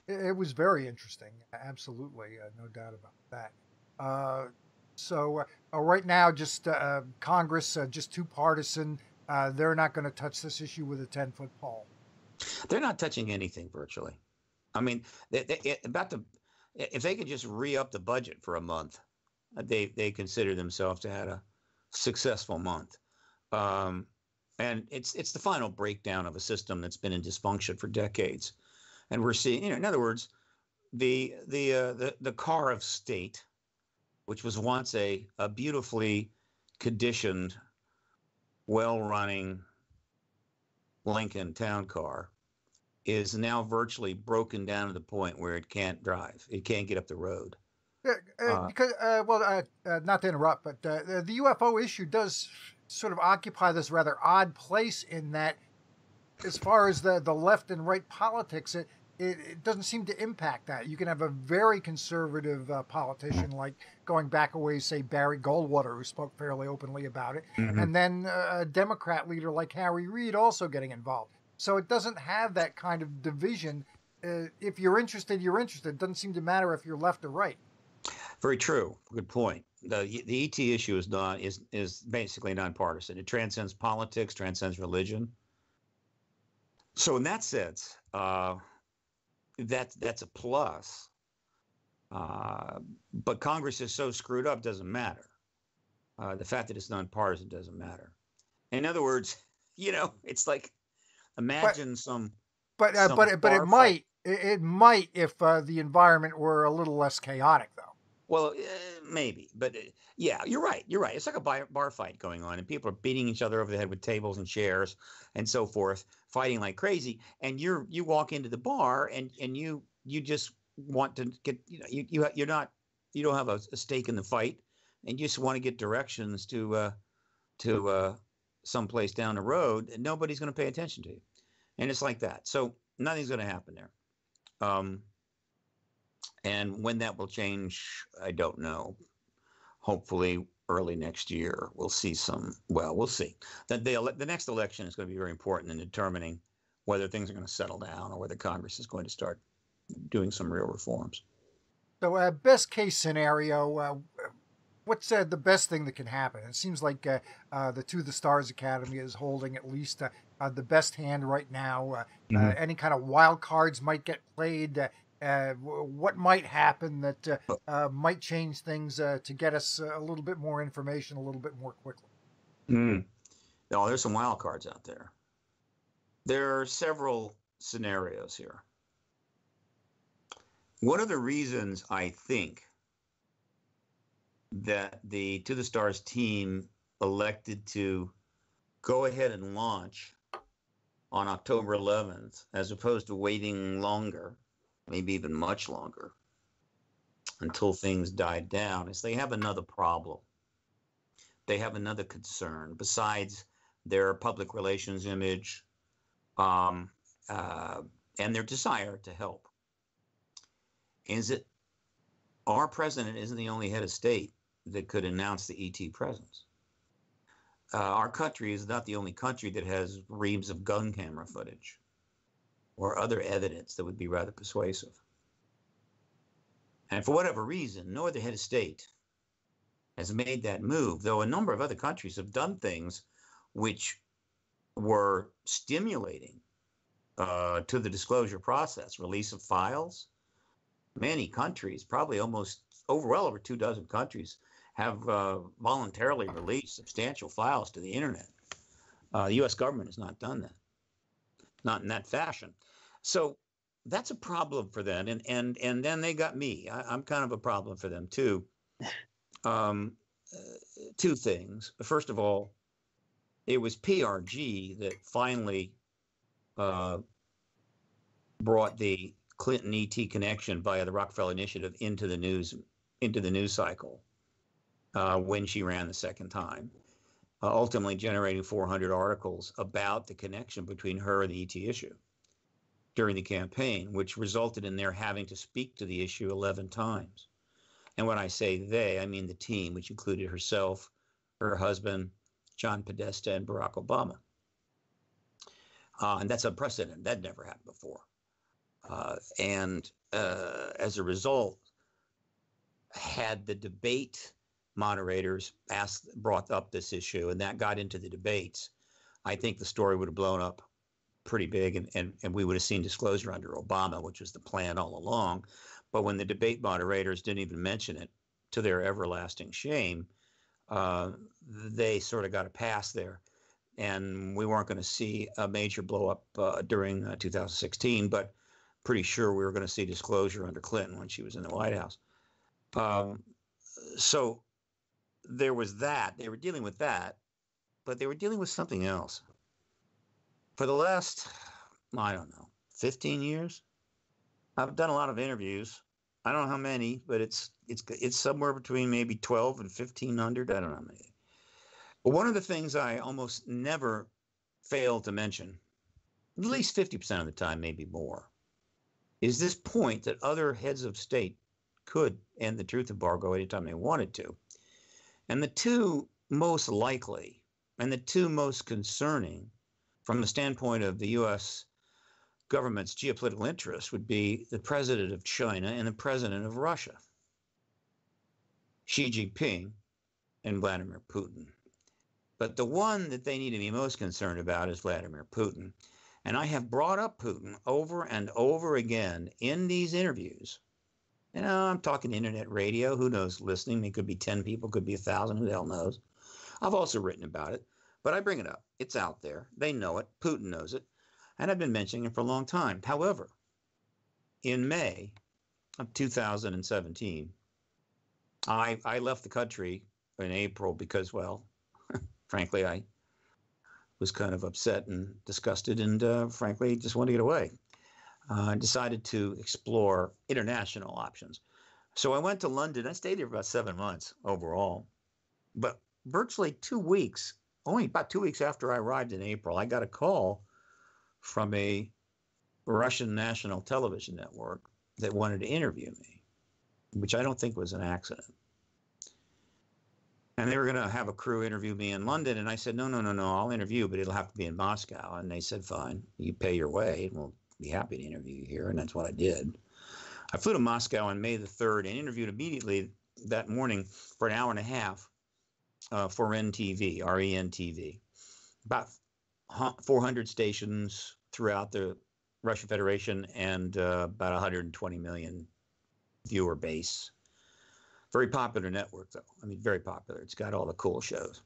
It was very interesting, absolutely, no doubt about that. So right now, just Congress, just too partisan. They're not going to touch this issue with a 10-foot pole. They're not touching anything virtually. I mean, if they could just re-up the budget for a month, they consider themselves to have a successful month. And it's the final breakdown of a system that's been in dysfunction for decades. And we're seeing, in other words, the car of state, which was once a beautifully conditioned, well-running Lincoln town car, is now virtually broken down to the point where it can't drive. It can't get up the road. Because, not to interrupt, but the UFO issue does sort of occupy this rather odd place in that, as far as the left and right politics, it doesn't seem to impact that. You can have a very conservative politician, like going back a ways, say Barry Goldwater, who spoke fairly openly about it, and then a Democrat leader like Harry Reid also getting involved. So it doesn't have that kind of division. If you're interested, you're interested. It doesn't seem to matter if you're left or right. Very true. Good point. The ET issue is basically nonpartisan. It transcends politics, transcends religion. So in that sense, that's a plus. But Congress is so screwed up doesn't matter. The fact that it's nonpartisan doesn't matter. In other words, it's like imagine But it might if the environment were a little less chaotic, though. Well, maybe, but yeah, you're right. It's like a bar fight going on, and people are beating each other over the head with tables and chairs and so forth, fighting like crazy. And you walk into the bar, and you just want to get you don't have a stake in the fight, and you just want to get directions to someplace down the road, and nobody's going to pay attention to you. And it's like that. So nothing's going to happen there. And when that will change, I don't know. Hopefully early next year, we'll see we'll see. The next election is going to be very important in determining whether things are going to settle down or whether Congress is going to start doing some real reforms. So best case scenario, what's the best thing that can happen? It seems like the To the Stars Academy is holding at least the best hand right now. Any kind of wild cards might get played. What might happen that might change things to get us a little bit more information a little bit more quickly? No, there's some wild cards out there. There are several scenarios here. One of the reasons I think that the To the Stars team elected to go ahead and launch on October 11th, as opposed to waiting longer, maybe even much longer, until things died down, is they have another problem. They have another concern besides their public relations image and their desire to help. Is it our president isn't the only head of state that could announce the ET presence. Our country is not the only country that has reams of gun camera footage or other evidence that would be rather persuasive. And for whatever reason, no other head of state has made that move, though a number of other countries have done things which were stimulating to the disclosure process, release of files. Many countries, probably almost well over 24 countries, have voluntarily released substantial files to the internet. The U.S. government has not done that, not in that fashion. So that's a problem for them. And then they got me. I'm kind of a problem for them too. Two things. First of all, it was PRG that finally brought the Clinton ET connection via the Rockefeller Initiative into the news cycle when she ran the second time, ultimately generating 400 articles about the connection between her and the ET issue during the campaign, which resulted in their having to speak to the issue 11 times. And when I say they, I mean the team, which included herself, her husband, John Podesta, and Barack Obama. And that's unprecedented. That never happened before. And as a result, had the debate moderators brought up this issue and that got into the debates, I think the story would have blown up pretty big and we would have seen disclosure under Obama, which was the plan all along. But when the debate moderators didn't even mention it, to their everlasting shame, they sort of got a pass there. And we weren't going to see a major blow up during 2016, but pretty sure we were going to see disclosure under Clinton when she was in the White House. So there was that. They were dealing with that, but they were dealing with something else. For the last, I don't know, 15 years, I've done a lot of interviews. I don't know how many, but it's somewhere between maybe 12 and 1,500. I don't know how many. But one of the things I almost never fail to mention, at least 50% of the time, maybe more, is this point that other heads of state could end the truth embargo anytime they wanted to. And the two most likely and the two most concerning from the standpoint of the U.S. government's geopolitical interest would be the president of China and the president of Russia, Xi Jinping and Vladimir Putin. But the one that they need to be most concerned about is Vladimir Putin. And I have brought up Putin over and over again in these interviews. You know, I'm talking internet radio. Who knows listening? It could be 10 people, could be 1,000. Who the hell knows? I've also written about it, but I bring it up. It's out there. They know it. Putin knows it. And I've been mentioning it for a long time. However, in May of 2017, I left the country in April because, well, frankly, I was kind of upset and disgusted and frankly, just wanted to get away. I decided to explore international options. So I went to London. I stayed there for about 7 months overall. But virtually 2 weeks, only about 2 weeks after I arrived in April, I got a call from a Russian national television network that wanted to interview me, which I don't think was an accident. And they were going to have a crew interview me in London. And I said, no, I'll interview, but it'll have to be in Moscow. And they said, fine, you pay your way and we'll be happy to interview you here. And that's what I did. I flew to Moscow on May the 3rd and interviewed immediately that morning for an hour and a half for NTV, REN-TV. About 400 stations throughout the Russian Federation and about 120 million viewer base. Very popular network, though. I mean, very popular. It's got all the cool shows.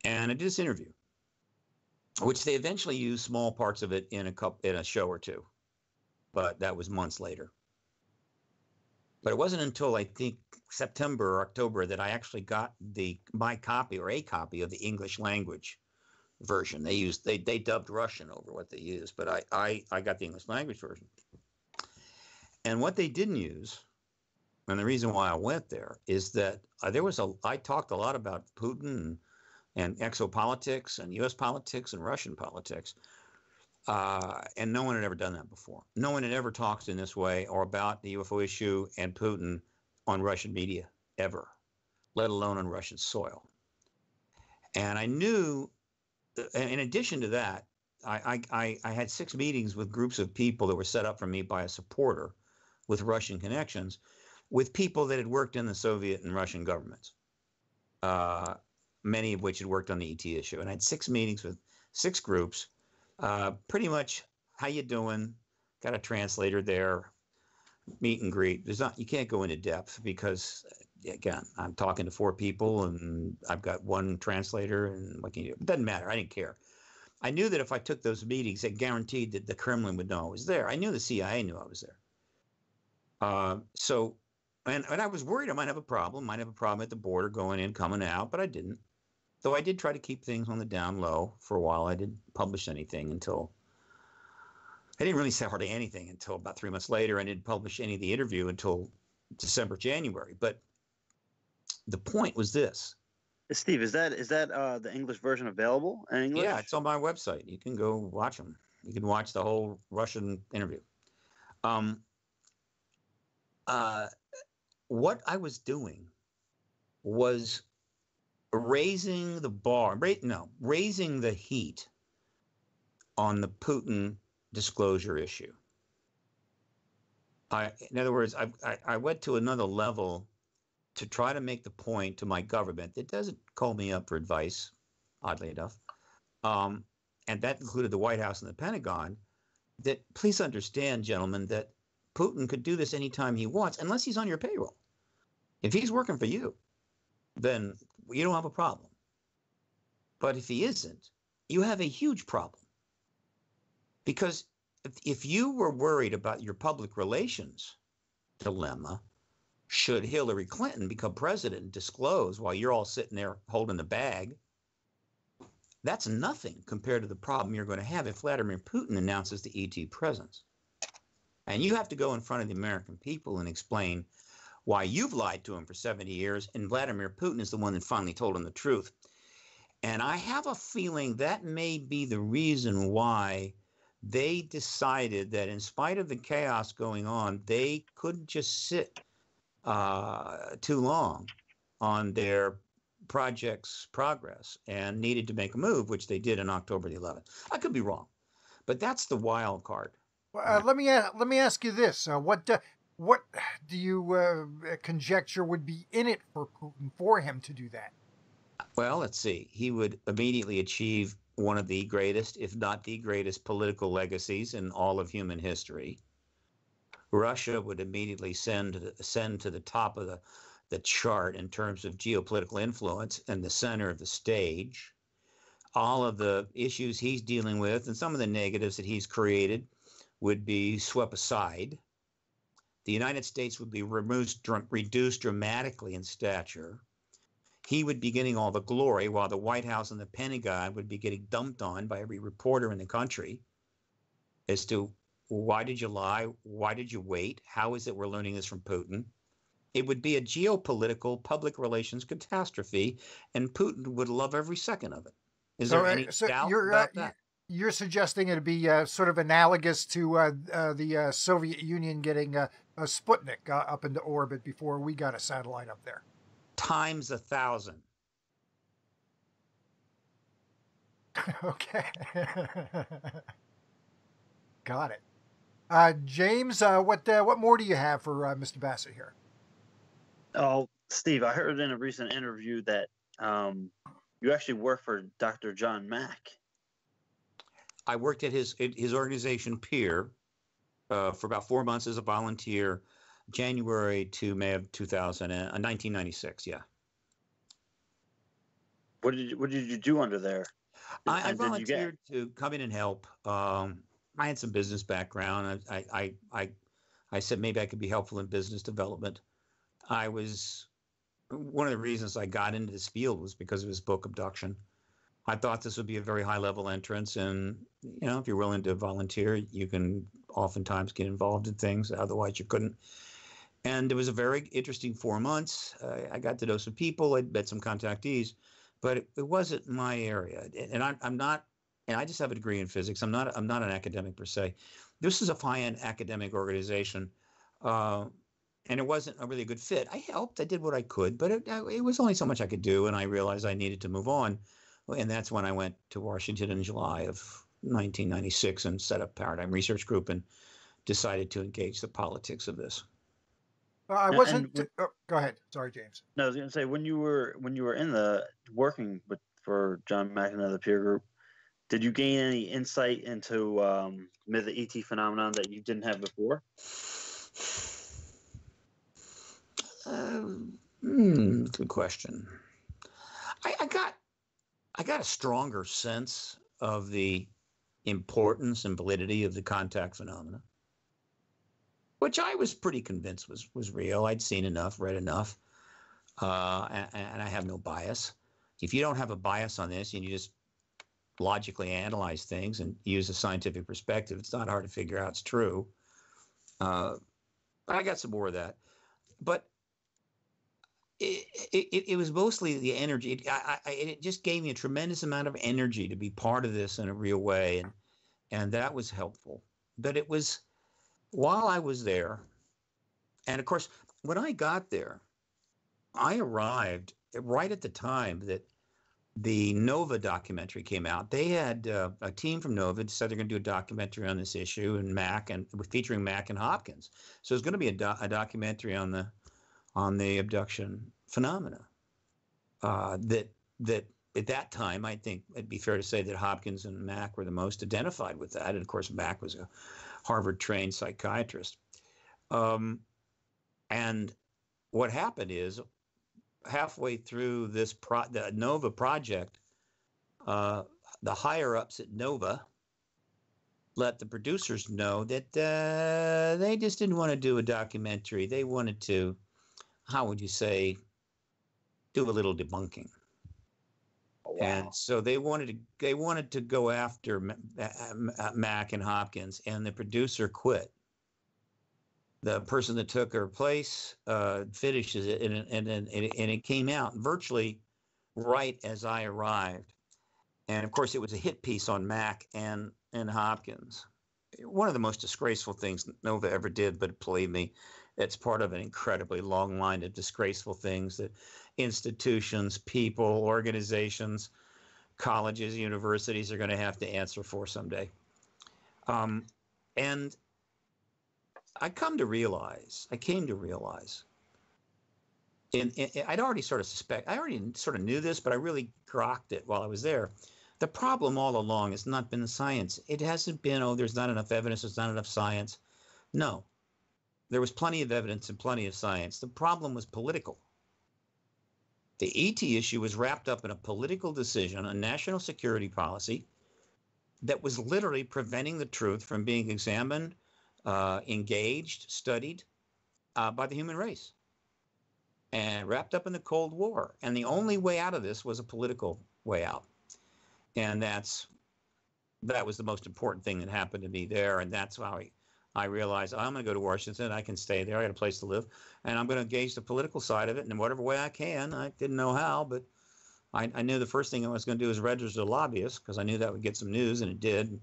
And I did this interview, which they eventually used small parts of it in a show or two, but that was months later. But it wasn't until I think September or October that I actually got my copy or a copy of the English language version. They dubbed Russian over what they used, but I got the English language version. And what they didn't use, and the reason why I went there, is that I talked a lot about Putin and exopolitics and U.S. politics and Russian politics. And no one had ever done that before. No one had ever talked in this way or about the UFO issue and Putin on Russian media ever, let alone on Russian soil. And I knew, in addition to that, I had 6 meetings with groups of people that were set up for me by a supporter with Russian connections, with people that had worked in the Soviet and Russian governments, many of which had worked on the ET issue. And I had 6 meetings with 6 groups. Pretty much, how you doing? Got a translator there. Meet and greet. You can't go into depth because, again, I'm talking to 4 people and I've got 1 translator, and what can you do? It doesn't matter. I didn't care. I knew that if I took those meetings, it guaranteed that the Kremlin would know I was there. I knew the CIA knew I was there. And I was worried I might have a problem at the border going in, coming out, but I didn't. Though I did try to keep things on the down low for a while. I didn't publish anything until, I didn't really say hardly anything until about 3 months later. I didn't publish any of the interview until December, January. But the point was this. Steve, is that the English version available in English? Yeah, it's on my website. You can go watch them. You can watch the whole Russian interview. What I was doing was raising the heat on the Putin disclosure issue. In other words, I went to another level to try to make the point to my government that doesn't call me up for advice, oddly enough, and that included the White House and the Pentagon, that please understand, gentlemen, that Putin could do this anytime he wants, unless he's on your payroll. If he's working for you, then you don't have a problem. But if he isn't, you have a huge problem. Because if you were worried about your public relations dilemma, should Hillary Clinton become president and disclose while you're all sitting there holding the bag, that's nothing compared to the problem you're going to have if Vladimir Putin announces the ET presence. And you have to go in front of the American people and explain why you've lied to him for 70 years, and Vladimir Putin is the one that finally told him the truth. And I have a feeling that may be the reason why they decided that in spite of the chaos going on, they couldn't just sit too long on their project's progress and needed to make a move, which they did on October the 11th. I could be wrong, but that's the wild card. Well, let me ask you this: what do you conjecture would be in it for Putin for him to do that? Well, let's see. He would immediately achieve one of the greatest, if not the greatest, political legacies in all of human history. Russia would immediately send to the top of the chart in terms of geopolitical influence and the center of the stage. All of the issues he's dealing with and some of the negatives that he's created would be swept aside. The United States would be reduced dramatically in stature. He would be getting all the glory, while the White House and the Pentagon would be getting dumped on by every reporter in the country as to why did you lie? Why did you wait? How is it we're learning this from Putin? It would be a geopolitical public relations catastrophe, and Putin would love every second of it. Is there any doubt about that? You're suggesting it'd be sort of analogous to the Soviet Union getting a Sputnik up into orbit before we got a satellite up there. Times 1,000. Okay. Got it. James, what more do you have for Mr. Bassett here? Oh, Steve, I heard in a recent interview that you actually work for Dr. John Mack. I worked at his organization, Peer, for about 4 months as a volunteer, January to May of 1996. Yeah. What did you do under there? I volunteered to come in and help. I had some business background. I said maybe I could be helpful in business development. One of the reasons I got into this field was because of his book Abduction. I thought this would be a very high level entrance, and if you're willing to volunteer, you can oftentimes get involved in things otherwise you couldn't. And it was a very interesting 4 months. I got to know some people. I met some contactees, but it wasn't my area. And I'm not. And I just have a degree in physics. I'm not an academic per se. This is a high-end academic organization, and it wasn't a really good fit. I helped. I did what I could, but it was only so much I could do, and I realized I needed to move on. And that's when I went to Washington in July of 1996 and set up Paradigm Research Group and decided to engage the politics of this. I wasn't. Go ahead. Sorry, James. No, I was going to say when you were in the working for John Mack and the peer group, did you gain any insight into the ET phenomenon that you didn't have before? Good question. I got a stronger sense of the importance and validity of the contact phenomena, which I was pretty convinced was real. I'd seen enough, read enough, and I have no bias. If you don't have a bias on this and you just logically analyze things and use a scientific perspective, it's not hard to figure out it's true. I got some more of that, but it was mostly the energy. It just gave me a tremendous amount of energy to be part of this in a real way, and that was helpful. But it was while I was there, and of course, when I got there, I arrived right at the time that the NOVA documentary came out. They had a team from NOVA said they're going to do a documentary on this issue, and featuring Mack and Hopkins. So it's going to be a documentary on the abduction phenomena. That at that time, I think it'd be fair to say that Hopkins and Mack were the most identified with that. And of course, Mack was a Harvard-trained psychiatrist. And what happened is, halfway through the NOVA project, the higher-ups at NOVA let the producers know that they just didn't want to do a documentary. They wanted to, how would you say, do a little debunking. Oh, wow. And so they wanted to go after Mack and Hopkins, and the producer quit. The person that took her place finishes it, and it came out virtually right as I arrived. And of course, it was a hit piece on Mack and Hopkins. One of the most disgraceful things NOVA ever did, but believe me, it's part of an incredibly long line of disgraceful things that institutions, people, organizations, colleges, universities are going to have to answer for someday. And I came to realize, and I'd already sort of knew this, but I really grokked it while I was there. The problem all along has not been the science. It hasn't been, there's not enough evidence, there's not enough science. No, there was plenty of evidence and plenty of science. The problem was political. The ET issue was wrapped up in a political decision, a national security policy that was literally preventing the truth from being examined, engaged, studied by the human race, and wrapped up in the Cold War. And the only way out of this was a political way out. And that was the most important thing that happened to me there. And that's how I realized I'm going to go to Washington. I can stay there. I got a place to live. And I'm going to engage the political side of it in whatever way I can. I didn't know how, but I knew the first thing I was going to do was register a lobbyist, because I knew that would get some news, and it did.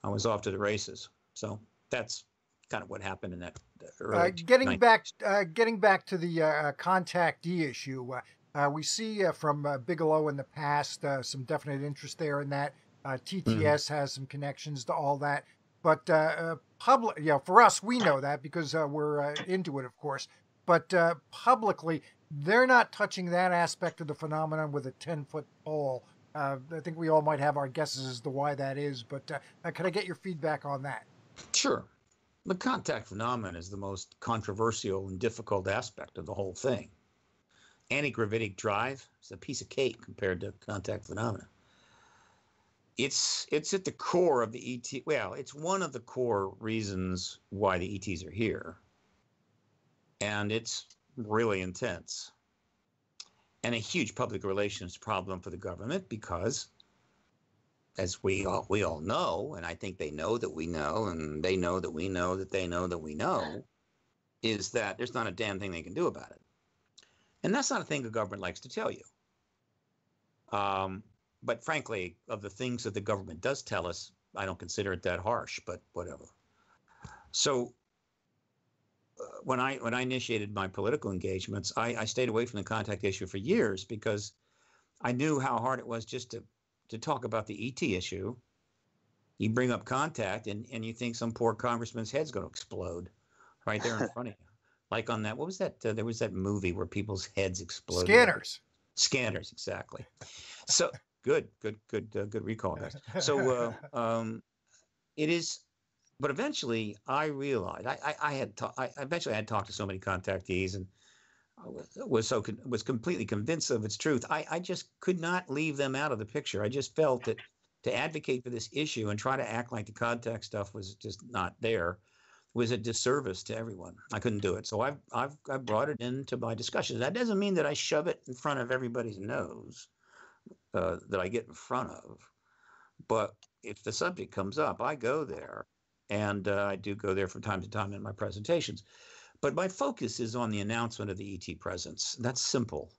I was off to the races. So that's kind of what happened in that early getting back to the contactee issue. We see from Bigelow in the past some definite interest there in that. TTS has some connections to all that, but public, for us, we know that because we're into it, of course. but publicly, they're not touching that aspect of the phenomenon with a 10-foot pole. I think we all might have our guesses as to why that is, but can I get your feedback on that? Sure. The contact phenomenon is the most controversial and difficult aspect of the whole thing. Anti-gravitic drive is a piece of cake compared to contact phenomena. It's at the core of the ET. Well, it's one of the core reasons why the ETs are here. And it's really intense. And a huge public relations problem for the government because, as we all know, and I think they know that we know, and they know that we know that they know that we know, is that there's not a damn thing they can do about it. And that's not a thing the government likes to tell you. But frankly, of the things that the government does tell us, I don't consider it that harsh, but whatever. So when I initiated my political engagements, I stayed away from the contact issue for years because I knew how hard it was just to talk about the ET issue. You bring up contact and you think some poor congressman's head's going to explode right there in front of you. Like on that, what was that? There was that movie where people's heads exploded. Scanners. Scanners, exactly. So good recall, guys. So it is, but eventually I realized I eventually had talked to so many contactees and was completely convinced of its truth. I just could not leave them out of the picture. I just felt that to advocate for this issue and try to act like the contact stuff was just not there was a disservice to everyone. I couldn't do it. So I've brought it into my discussions. That doesn't mean that I shove it in front of everybody's nose that I get in front of. But if the subject comes up, I go there. And I do go there from time to time in my presentations. But my focus is on the announcement of the ET presence. That's simple.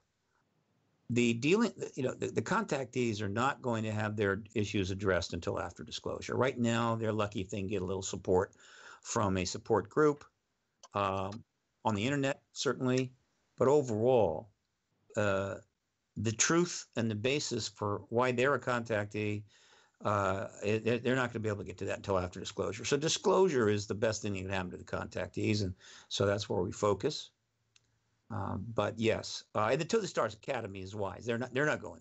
The contactees are not going to have their issues addressed until after disclosure. Right now, they're lucky if they can get a little support from a support group on the internet, certainly. But overall, the truth and the basis for why they're a contactee, they're not going to be able to get to that until after disclosure. So disclosure is the best thing that can happen to the contactees, and so that's where we focus. But yes, the To the Stars Academy is wise. They're not going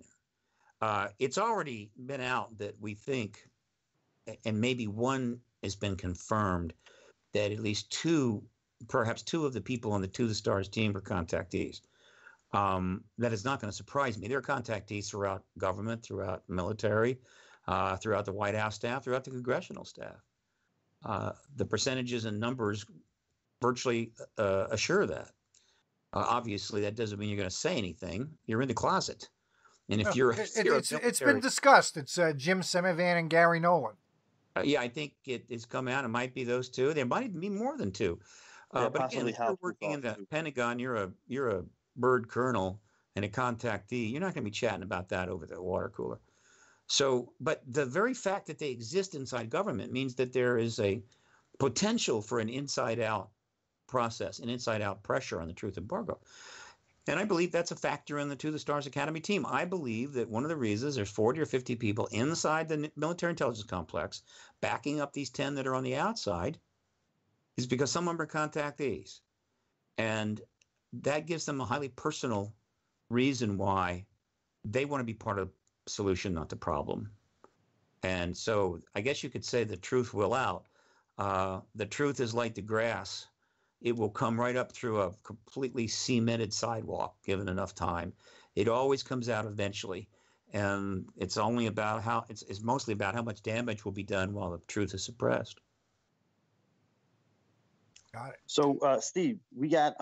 there. It's already been out that we think, and maybe one has been confirmed, that at least perhaps two of the people on the To the Stars team are contactees. That is not going to surprise me. They're contactees throughout government, throughout military, throughout the White House staff, throughout the congressional staff. The percentages and numbers virtually assure that. Obviously, that doesn't mean you're going to say anything. You're in the closet. And if it's been discussed. It's Jim Semivan and Gary Nolan. Yeah, I think it's come out. It might be those two. There might even be more than two. But again, if you're working in the Pentagon, you're a bird colonel and a contactee. You're not going to be chatting about that over the water cooler. So, but the very fact that they exist inside government means that there is a potential for an inside-out process, an inside-out pressure on the truth embargo. And I believe that's a factor in the To the Stars Academy team. I believe that one of the reasons there's 40 or 50 people inside the military intelligence complex backing up these 10 that are on the outside is because some of them are contactees. And that gives them a highly personal reason why they want to be part of the solution, not the problem. And so I guess you could say the truth will out. The truth is like the grass. It will come right up through a completely cemented sidewalk, given enough time. It always comes out eventually. And it's only about it's mostly about how much damage will be done while the truth is suppressed. Got it. So, Steve, we got,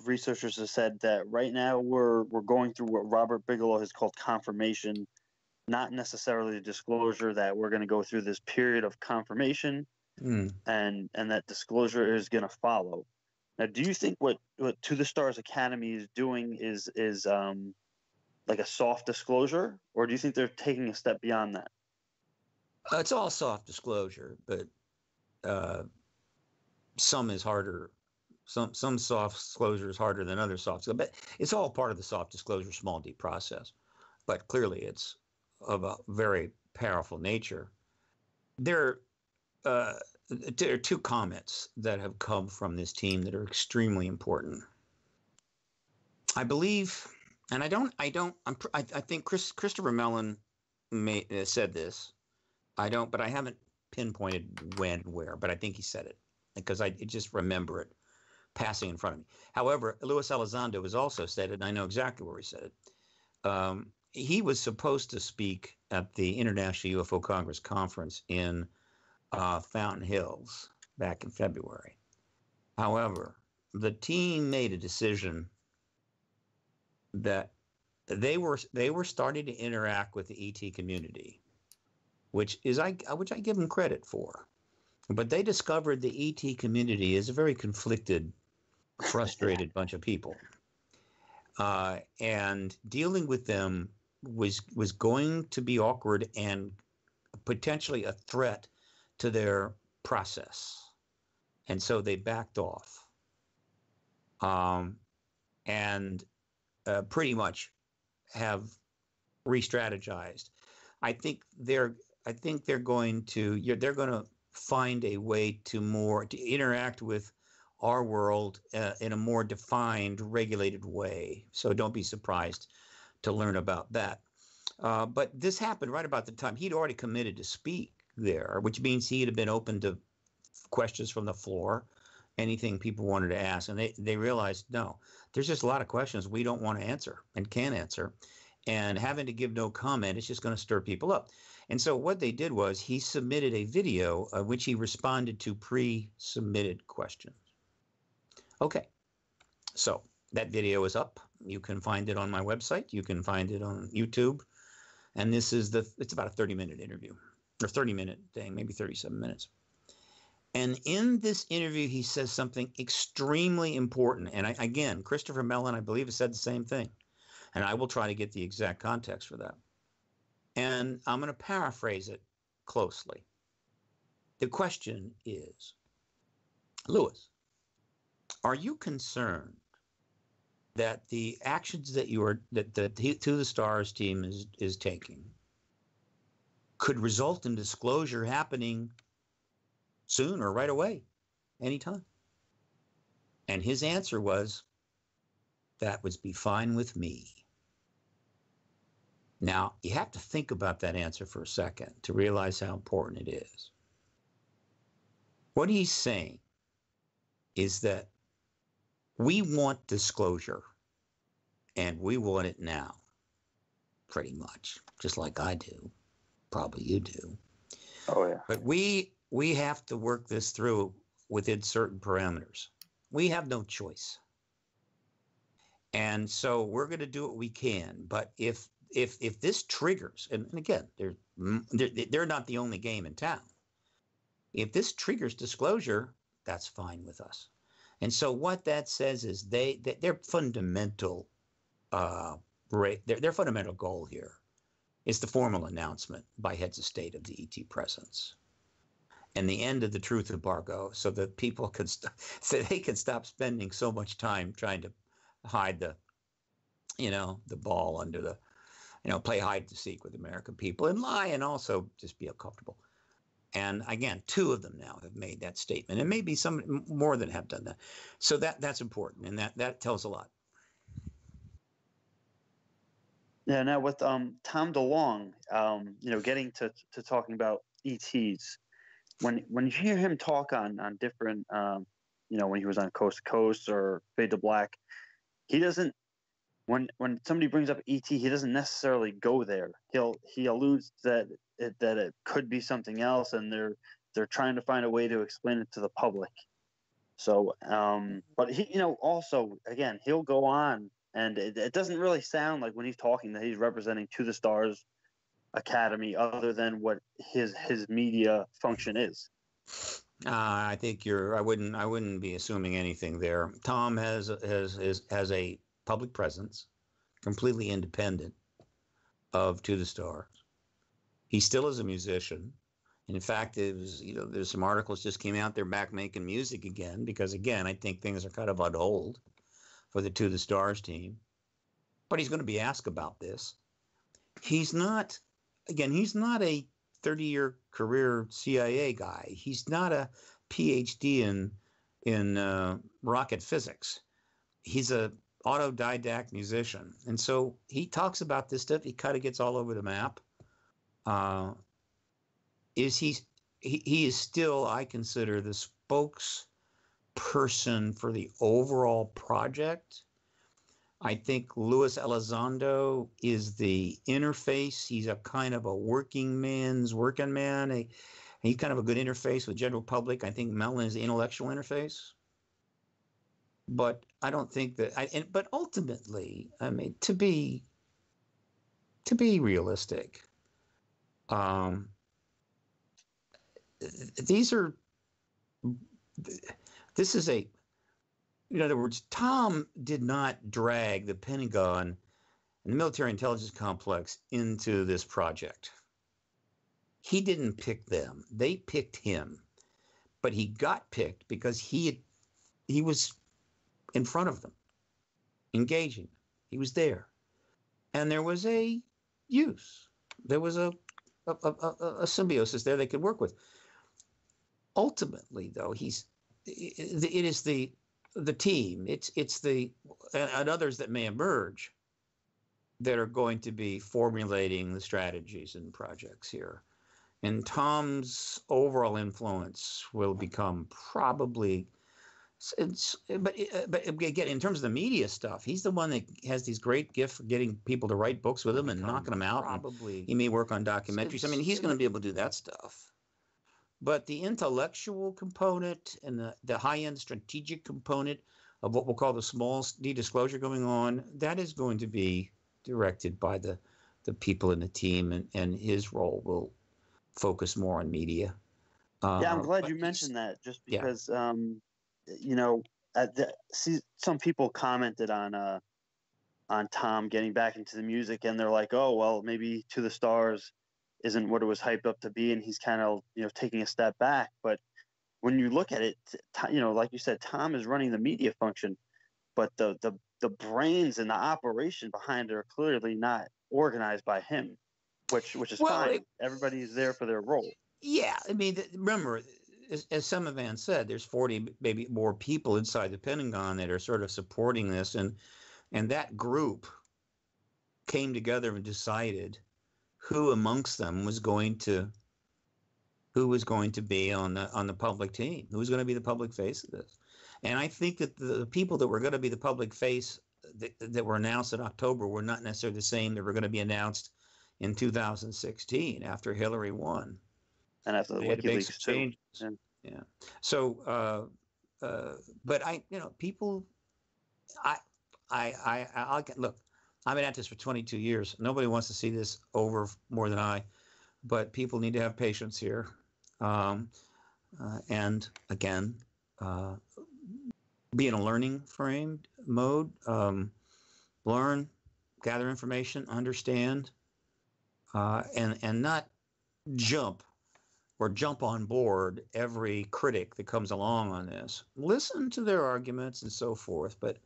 researchers have said that right now we're going through what Robert Bigelow has called confirmation, not necessarily the disclosure, that we're going to go through this period of confirmation. And that disclosure is going to follow. Now, do you think what To the Stars Academy is doing is like a soft disclosure, or do you think they're taking a step beyond that? It's all soft disclosure, but some is harder. Some soft disclosure is harder than other soft. But it's all part of the soft disclosure, small d process. But clearly, it's of a very powerful nature. there are two comments that have come from this team that are extremely important. I believe, and I think Christopher Mellon said this. But I haven't pinpointed when, where, but I think he said it because I just remember it passing in front of me. However, Luis Elizondo has also said it, and I know exactly where he said it. He was supposed to speak at the International UFO Congress conference in Fountain Hills back in February. However, the team made a decision that they were starting to interact with the ET community, which I give them credit for. But they discovered the ET community is a very conflicted, frustrated bunch of people. And dealing with them was going to be awkward and potentially a threat to their process. And so they backed off. And pretty much have re-strategized. I think they're going to find a way to interact with our world in a more defined, regulated way. So don't be surprised to learn about that. But this happened right about the time he'd already committed to speak there, which means he'd have been open to questions from the floor, anything people wanted to ask. And they realized, no, there's just a lot of questions we don't want to answer and can't answer. And having to give no comment is just going to stir people up. And so what they did was he submitted a video of which he responded to pre-submitted questions. Okay, so that video is up. You can find it on my website. You can find it on YouTube. And this is it's about a 30-minute interview, or 30-minute thing, maybe 37 minutes. And in this interview, he says something extremely important. And again, Christopher Mellon, I believe, has said the same thing. And I will try to get the exact context for that. And I'm going to paraphrase it closely. The question is, Lewis, are you concerned that the actions that the To the Stars team is taking could result in disclosure happening soon or right away, anytime? And his answer was, that would be fine with me. Now, you have to think about that answer for a second to realize how important it is. What he's saying is that we want disclosure, and we want it now, pretty much, just like I do. Probably you do. Oh, yeah. But we have to work this through within certain parameters. We have no choice. And so we're going to do what we can. But if this triggers, and again, they're not the only game in town. If this triggers disclosure, that's fine with us. And so what that says is their fundamental their fundamental goal here is the formal announcement by heads of state of the ET presence and the end of the truth embargo, so that people can so they can stop spending so much time trying to hide the ball under the, play hide and seek with American people and lie and also just be uncomfortable. And again, two of them now have made that statement, and maybe some more than have done that. So that's important, and that tells a lot. Yeah. Now with Tom DeLonge, getting to talking about ETs, when you hear him talk on different, when he was on Coast to Coast or Fade to Black, he doesn't. When somebody brings up ET, he doesn't necessarily go there. He alludes that it could be something else, and they're trying to find a way to explain it to the public. So, but he, also again, he'll go on, and it doesn't really sound like when he's talking that he's representing To the Stars Academy, other than what his media function is. I think I wouldn't be assuming anything there. Tom has a public presence, completely independent of To the Stars. He still is a musician. And in fact, there's some articles just came out. They're back making music again because, again, I think things are kind of on hold for the To the Stars team. But he's going to be asked about this. He's not a 30-year career CIA guy. He's not a PhD in rocket physics. He's a autodidact musician, and so he talks about this stuff. He kind of gets all over the map. He is still, I consider, the spokesperson for the overall project. I think Luis Elizondo is the interface. He's a kind of a working man. He's kind of a good interface with general public. I think Mellon is the intellectual interface. But I don't think that. But ultimately, I mean, to be realistic, this is a. In other words, Tom did not drag the Pentagon and the military intelligence complex into this project. He didn't pick them. They picked him. But he got picked because he was in front of them, engaging. He was there. And there was a use. There was a symbiosis there they could work with. Ultimately, though, it is the team, it's the and others that may emerge that are going to be formulating the strategies and projects here. And Tom's overall influence will become probably, but again, in terms of the media stuff, he's the one that has these great gifts for getting people to write books with him and knocking them out. Probably he may work on documentaries. I mean, he's going to be able to do that stuff. But the intellectual component and the high-end strategic component of what we'll call the small D disclosure going on, that is going to be directed by the people in the team, and his role will focus more on media. Yeah, I'm glad you mentioned that, just because, some people commented on Tom getting back into the music, and they're like, oh, well, maybe To the Stars isn't what it was hyped up to be, and he's kind of, taking a step back. But when you look at it, like you said, Tom is running the media function, but the brains and the operation behind it are clearly not organized by him, which is fine. Everybody's there for their role. Yeah, I mean, remember, as Semivan said, there's 40, maybe more people inside the Pentagon that are sort of supporting this, and that group came together and decided who amongst them was going to be on the public team, who was going to be the public face of this. And I think that the people that were going to be the public face that were announced in October were not necessarily the same that were going to be announced in 2016 after Hillary won. And after the WikiLeaks changes. Yeah. So, but people, I'll look, I've been at this for 22 years. Nobody wants to see this over more than I, but people need to have patience here. And again, be in a learning frame mode, learn, gather information, understand, and not jump on board every critic that comes along on this. Listen to their arguments and so forth, but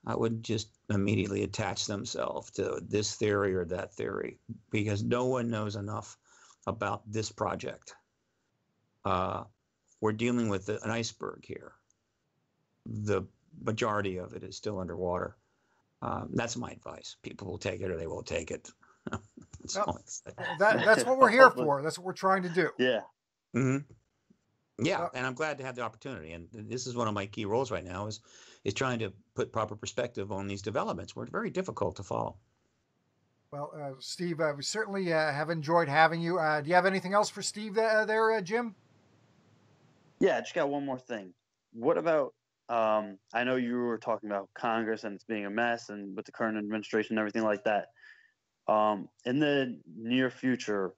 I wouldn't just immediately attach themselves to this theory or that theory, because no one knows enough about this project. We're dealing with an iceberg here. The majority of it is still underwater. That's my advice. People will take it or they won't take it. That's what we're here for. That's what we're trying to do. Yeah. Mm-hmm. Yeah, and I'm glad to have the opportunity. And this is one of my key roles right now is trying to put proper perspective on these developments. We're very difficult to follow. Well, Steve, we certainly have enjoyed having you. Do you have anything else for Steve there, Jim? Yeah, I just got one more thing. What about, I know you were talking about Congress and it's being a mess, and with the current administration and everything like that. In the near future,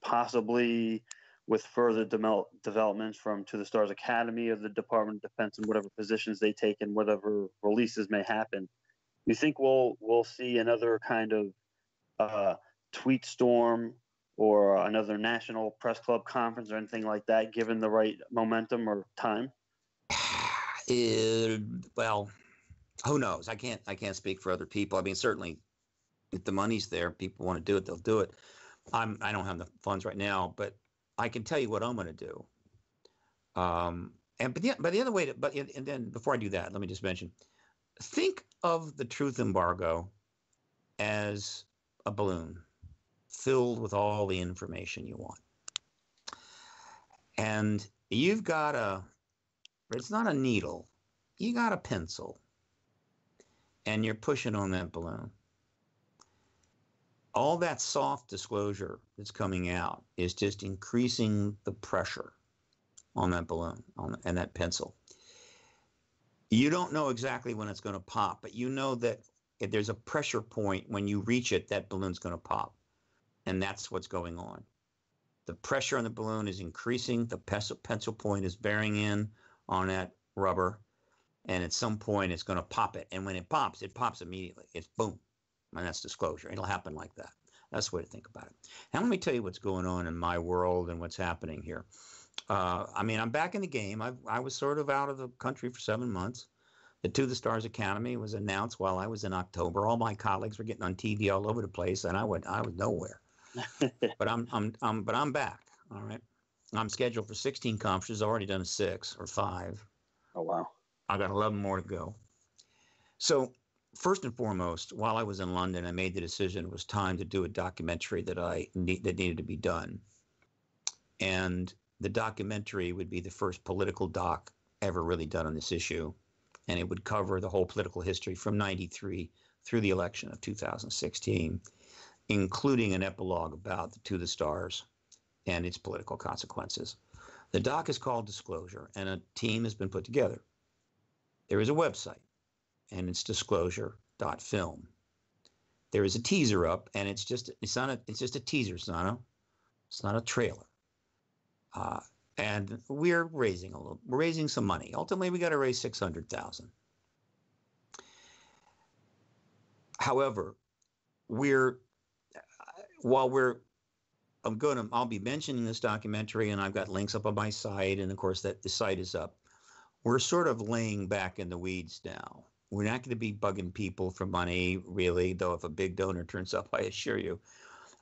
possibly with further developments from To the Stars Academy of the Department of Defense and whatever positions they take and whatever releases may happen, you think we'll see another kind of tweet storm or another national press club conference or anything like that, given the right momentum or time? Well, who knows? I can't speak for other people. I mean, certainly if the money's there, people want to do it, they'll do it. I don't have the funds right now, but I can tell you what I'm going to do. But the other way and then before I do that, let me just mention, think of the truth embargo as a balloon filled with all the information you want. And you've got it's not a needle, you got a pencil, and you're pushing on that balloon. All that soft disclosure that's coming out is just increasing the pressure on that balloon and that pencil. You don't know exactly when it's going to pop, but you know that if there's a pressure point, when you reach it, that balloon's going to pop. And that's what's going on. The pressure on the balloon is increasing. The pencil point is bearing in on that rubber. And at some point, it's going to pop it. And when it pops immediately. It's boom. And that's disclosure. It'll happen like that. That's the way to think about it. Now, let me tell you what's going on in my world and what's happening here. I'm back in the game. I was sort of out of the country for 7 months. The To the Stars Academy was announced while I was in October. All my colleagues were getting on TV all over the place, and I was nowhere. But I'm back. All right. I'm scheduled for 16 conferences. I've already done 6 or 5. Oh wow. I got 11 more to go. So first and foremost, while I was in London, I made the decision it was time to do a documentary that needed to be done. And the documentary would be the first political doc ever really done on this issue. And it would cover the whole political history from 93 through the election of 2016, including an epilogue about the To the Stars and its political consequences. The doc is called Disclosure, and a team has been put together. There is a website, and it's disclosure.film. There is a teaser up, and it's just a teaser. It's not a trailer. And we're raising some money. Ultimately, we got to raise $600,000. However, I'll be mentioning this documentary, and I've got links up on my site, and of course that the site is up. We're sort of laying back in the weeds now. We're not going to be bugging people for money, really, though if a big donor turns up, I assure you,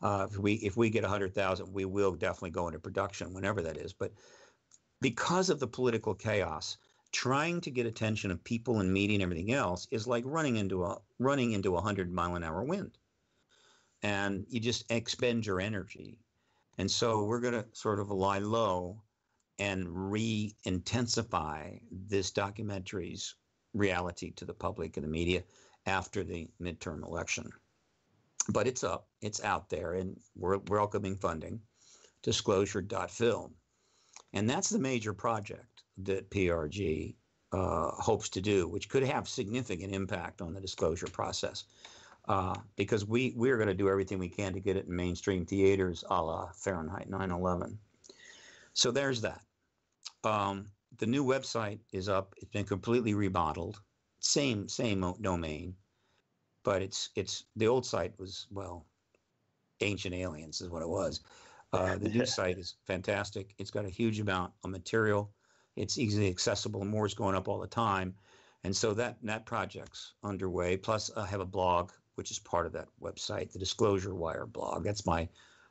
if we get 100,000, we will definitely go into production whenever that is. But because of the political chaos, trying to get attention of people and media and everything else is like running into a 100-mile-an-hour wind, and you just expend your energy. And so we're going to sort of lie low and re-intensify this documentary's reality to the public and the media after the midterm election. But it's up, it's out there, and we're welcoming funding, disclosure.film. And that's the major project that PRG hopes to do, which could have significant impact on the disclosure process. Because we're going to do everything we can to get it in mainstream theaters, a la Fahrenheit 9/11. So there's that. The new website is up. It's been completely remodeled. Same domain, but it's the old site was, well, Ancient Aliens is what it was. The new site is fantastic. It's got a huge amount of material. It's easily accessible. More is going up all the time. And so that project's underway. Plus, I have a blog, which is part of that website, the Disclosure Wire blog. That's my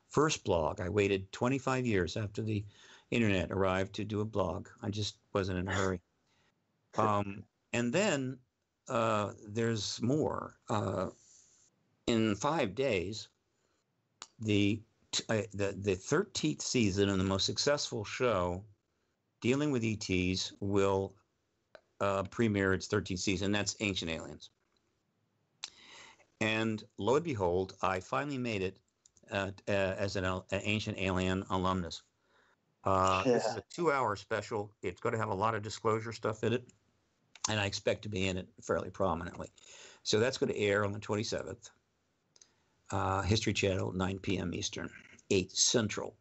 first blog. I waited 25 years after the internet arrived to do a blog. I just wasn't in a hurry. And then there's more. In 5 days, the 13th season and the most successful show dealing with ETs will premiere its 13th season. That's Ancient Aliens. And lo and behold, I finally made it as an Ancient Alien alumnus. This is a 2-hour special. It's going to have a lot of disclosure stuff in it, and I expect to be in it fairly prominently. So that's going to air on the 27th. History Channel, 9 p.m. Eastern, 8 Central.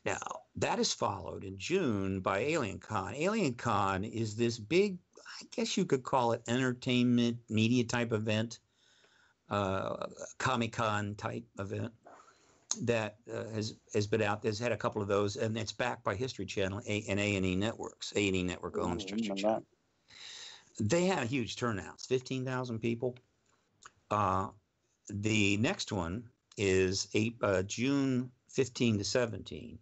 Now, that is followed in June by Alien Con. Alien Con is this big, I guess you could call it entertainment, media type event, Comic-Con type event that has been out. Has had a couple of those, and it's backed by History Channel and A&E Networks. A&E Network owns History Channel. They had a huge turnout, 15,000 people. The next one is June 15 to 17,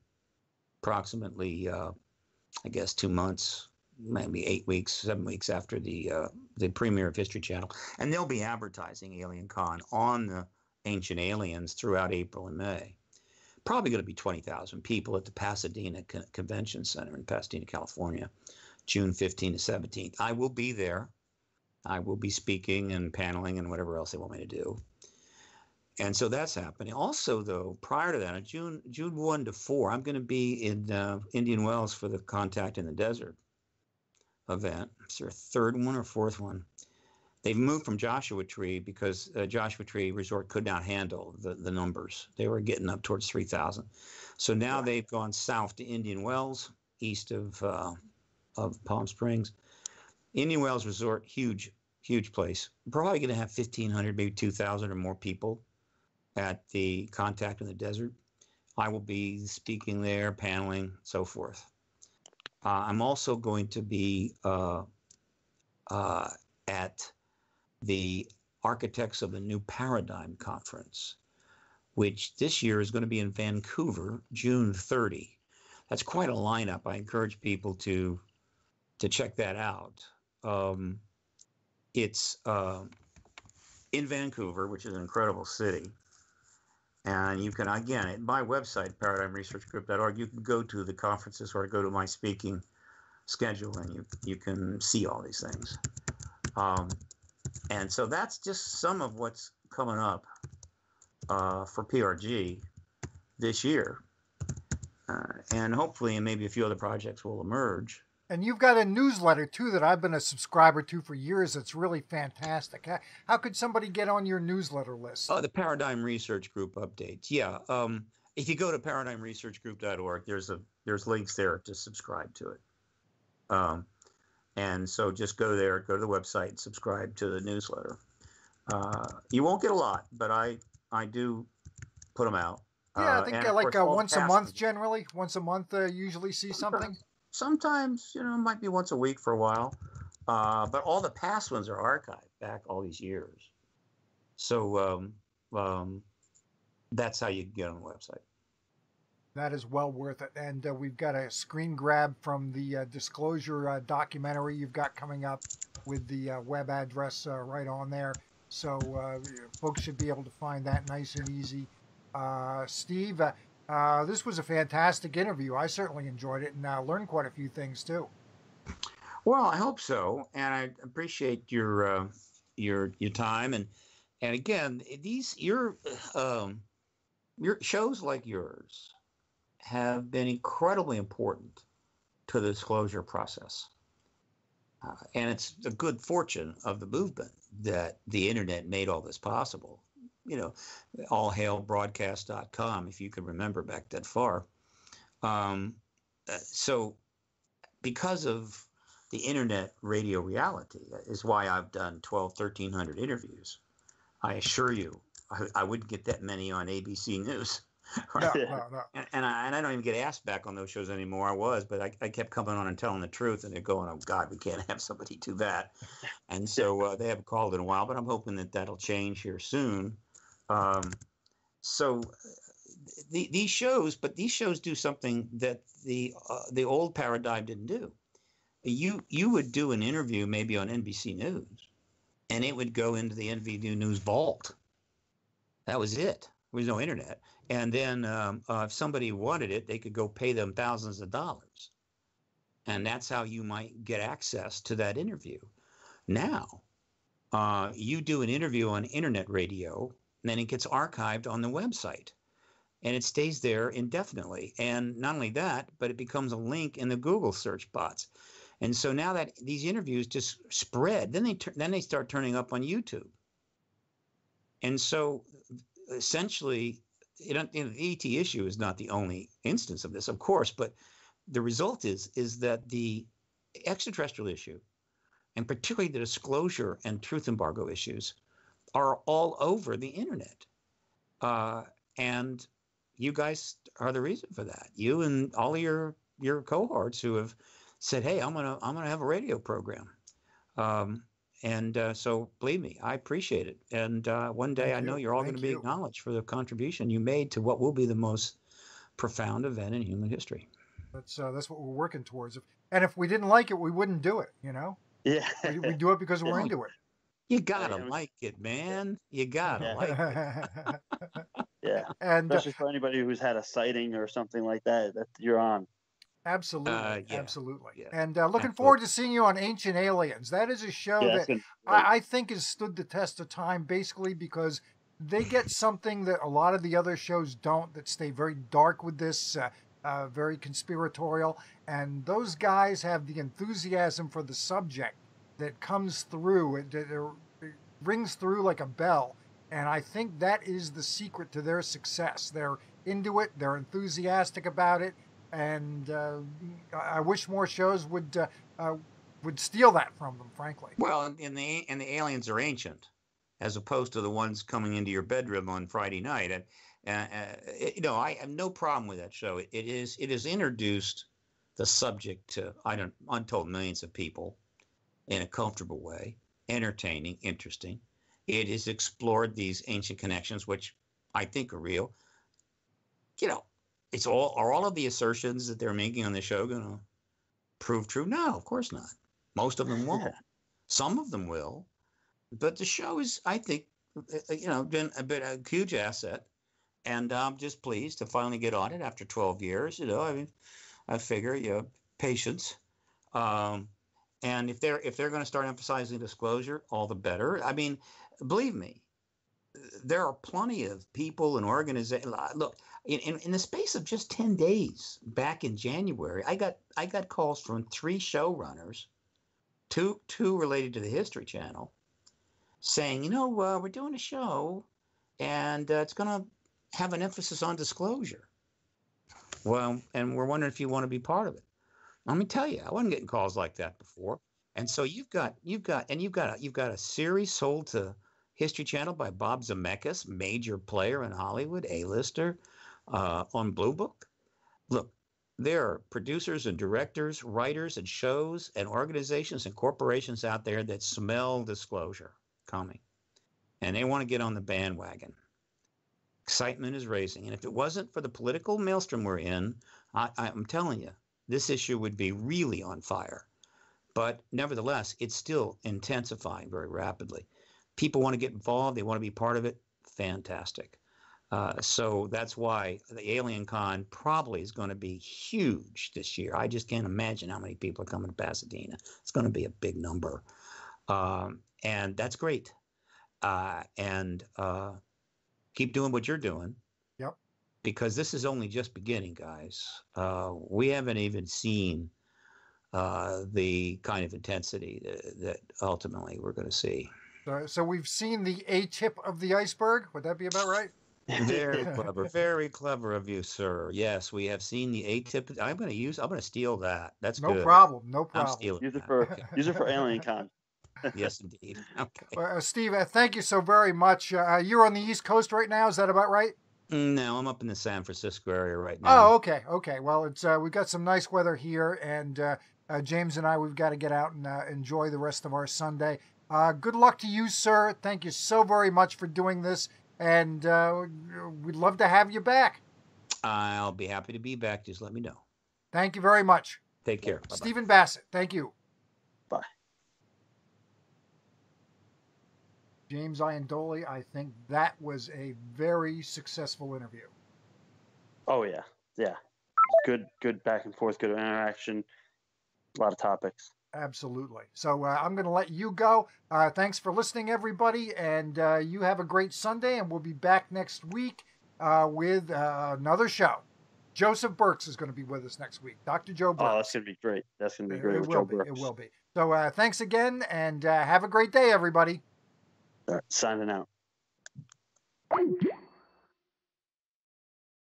approximately, I guess, 2 months, maybe 8 weeks, 7 weeks after the premiere of History Channel. And they'll be advertising Alien Con on the Ancient Aliens throughout April and May. Probably going to be 20,000 people at the Pasadena Convention Center in Pasadena, California, June 15 to 17th. I will be there. I will be speaking and paneling and whatever else they want me to do. And so that's happening. Also, though, prior to that, on June 1 to 4, I'm going to be in Indian Wells for the Contact in the Desert event. It's their third one or fourth one. They've moved from Joshua Tree because Joshua Tree Resort could not handle the numbers. They were getting up towards 3,000. So now they've gone south to Indian Wells, east of Palm Springs. Indian Wells Resort, huge place. Probably going to have 1,500, maybe 2,000 or more people at the Contact in the Desert. I will be speaking there, paneling, so forth. I'm also going to be at the Architects of the New Paradigm Conference, which this year is going to be in Vancouver, June 30. That's quite a lineup. I encourage people to check that out. It's in Vancouver, which is an incredible city. And you can, again, at my website, paradigmresearchgroup.org, you can go to the conferences or go to my speaking schedule, and you can see all these things. And so that's just some of what's coming up for PRG this year. And hopefully, and maybe a few other projects will emerge. And you've got a newsletter, too, that I've been a subscriber to for years. It's really fantastic. How could somebody get on your newsletter list? The Paradigm Research Group updates. Yeah. If you go to paradigmresearchgroup.org, there's links there to subscribe to it. And so just go there, go to the website, and subscribe to the newsletter. You won't get a lot, but I do put them out. Yeah, I think like once a month generally. Once a month, usually see something. Sometimes, it might be once a week for a while. But all the past ones are archived back all these years. So that's how you get on the website. That is well worth it. And we've got a screen grab from the disclosure documentary you've got coming up with the web address right on there. So folks should be able to find that nice and easy. Steve, this was a fantastic interview. I certainly enjoyed it and learned quite a few things too. Well, I hope so, and I appreciate your time and again, your shows like yours have been incredibly important to the disclosure process, and it's a good fortune of the movement that the internet made all this possible. All hail broadcast.com, if you can remember back that far. So because of the internet radio reality is why I've done 1,300 interviews. I assure you, I wouldn't get that many on ABC News. Right? No. And I don't even get asked back on those shows anymore. I was, but I kept coming on and telling the truth, and they're going, "Oh God, we can't have somebody do that." And so they haven't called in a while, but I'm hoping that that'll change here soon. So these shows do something that the old paradigm didn't do. You would do an interview maybe on NBC News, and it would go into the NBC News vault. That was it. There was no internet. And then if somebody wanted it, they could go pay them thousands of dollars. And that's how you might get access to that interview. Now, you do an interview on internet radio, and then it gets archived on the website. And it stays there indefinitely. And not only that, but it becomes a link in the Google search bots. And so now that these interviews just spread, then they start turning up on YouTube. And so essentially, the ET issue is not the only instance of this, of course, but the result is that the extraterrestrial issue, and particularly the disclosure and truth embargo issues, are all over the internet. And you guys are the reason for that. You and all of your cohorts who have said, "Hey, I'm gonna have a radio program," So believe me, I appreciate it. And one day I know you're all going to be acknowledged for the contribution you made to what will be the most profound event in human history. That's what we're working towards. And if we didn't like it, we wouldn't do it. You know. Yeah. We do it because we're into it. You gotta like it, man. You gotta like it. Yeah. And especially for anybody who's had a sighting or something like that, that you're on. Absolutely, absolutely. Yeah. And looking forward to seeing you on Ancient Aliens. That is a show that I think has stood the test of time, basically because they get something that a lot of the other shows don't, that stay very dark with this, very conspiratorial. And those guys have the enthusiasm for the subject that comes through. It rings through like a bell. And I think that is the secret to their success. They're into it. They're enthusiastic about it. And I wish more shows would steal that from them, frankly. Well, and the aliens are ancient, as opposed to the ones coming into your bedroom on Friday night. And I have no problem with that show. It has introduced the subject to untold millions of people in a comfortable way, entertaining, interesting. It has explored these ancient connections, which I think are real. Are all of the assertions that they're making on the show going to prove true? No, of course not. Most of them won't. Some of them will. But the show is, I think, been a huge asset. And I'm just pleased to finally get on it after 12 years. I figure, patience. And if they're going to start emphasizing disclosure, all the better. I mean, believe me, there are plenty of people and organizations. Look, in the space of just 10 days back in January, I got calls from 3 showrunners, two related to the History Channel, saying, we're doing a show and it's going to have an emphasis on disclosure. Well, and we're wondering if you want to be part of it. Let me tell you, I wasn't getting calls like that before. And so you've got a series sold to History Channel by Bob Zemeckis, major player in Hollywood, A-lister, on Blue Book. Look, there are producers and directors, writers and shows and organizations and corporations out there that smell disclosure coming. And they want to get on the bandwagon. Excitement is raising. And if it wasn't for the political maelstrom we're in, I'm telling you, this issue would be really on fire. But nevertheless, it's still intensifying very rapidly. People want to get involved. They want to be part of it. Fantastic. So that's why the Alien Con probably is going to be huge this year. I just can't imagine how many people are coming to Pasadena. It's going to be a big number. And that's great. And keep doing what you're doing. Yep. Because this is only just beginning, guys. We haven't even seen the kind of intensity that ultimately we're going to see. So we've seen the A tip of the iceberg. Would that be about right? Very clever of you, sir. Yes, we have seen the A tip. I'm going to steal that. That's no good. Problem. No problem. I'm stealing use it for Alien Con. Yes, indeed. Okay. Well, Steve, thank you so very much. You're on the East Coast right now. Is that about right? No, I'm up in the San Francisco area right now. Oh, okay. Well, it's we've got some nice weather here, and James and I, we've got to get out and enjoy the rest of our Sunday. Good luck to you, sir. Thank you so very much for doing this, and we'd love to have you back. I'll be happy to be back. Just let me know. Thank you very much. Take care. Bye-bye. Stephen Bassett, thank you. Bye. James Iandoli, I think that was a very successful interview. Oh, yeah. Yeah. Good back and forth, good interaction, a lot of topics. Absolutely. So I'm going to let you go. Thanks for listening, everybody, and you have a great Sunday, and we'll be back next week with another show. Joseph Burks is going to be with us next week. Dr. Joe Burks. Oh, that's going to be great. That's going to be great with Joe Burks. It will be. So thanks again, and have a great day, everybody. Signing out.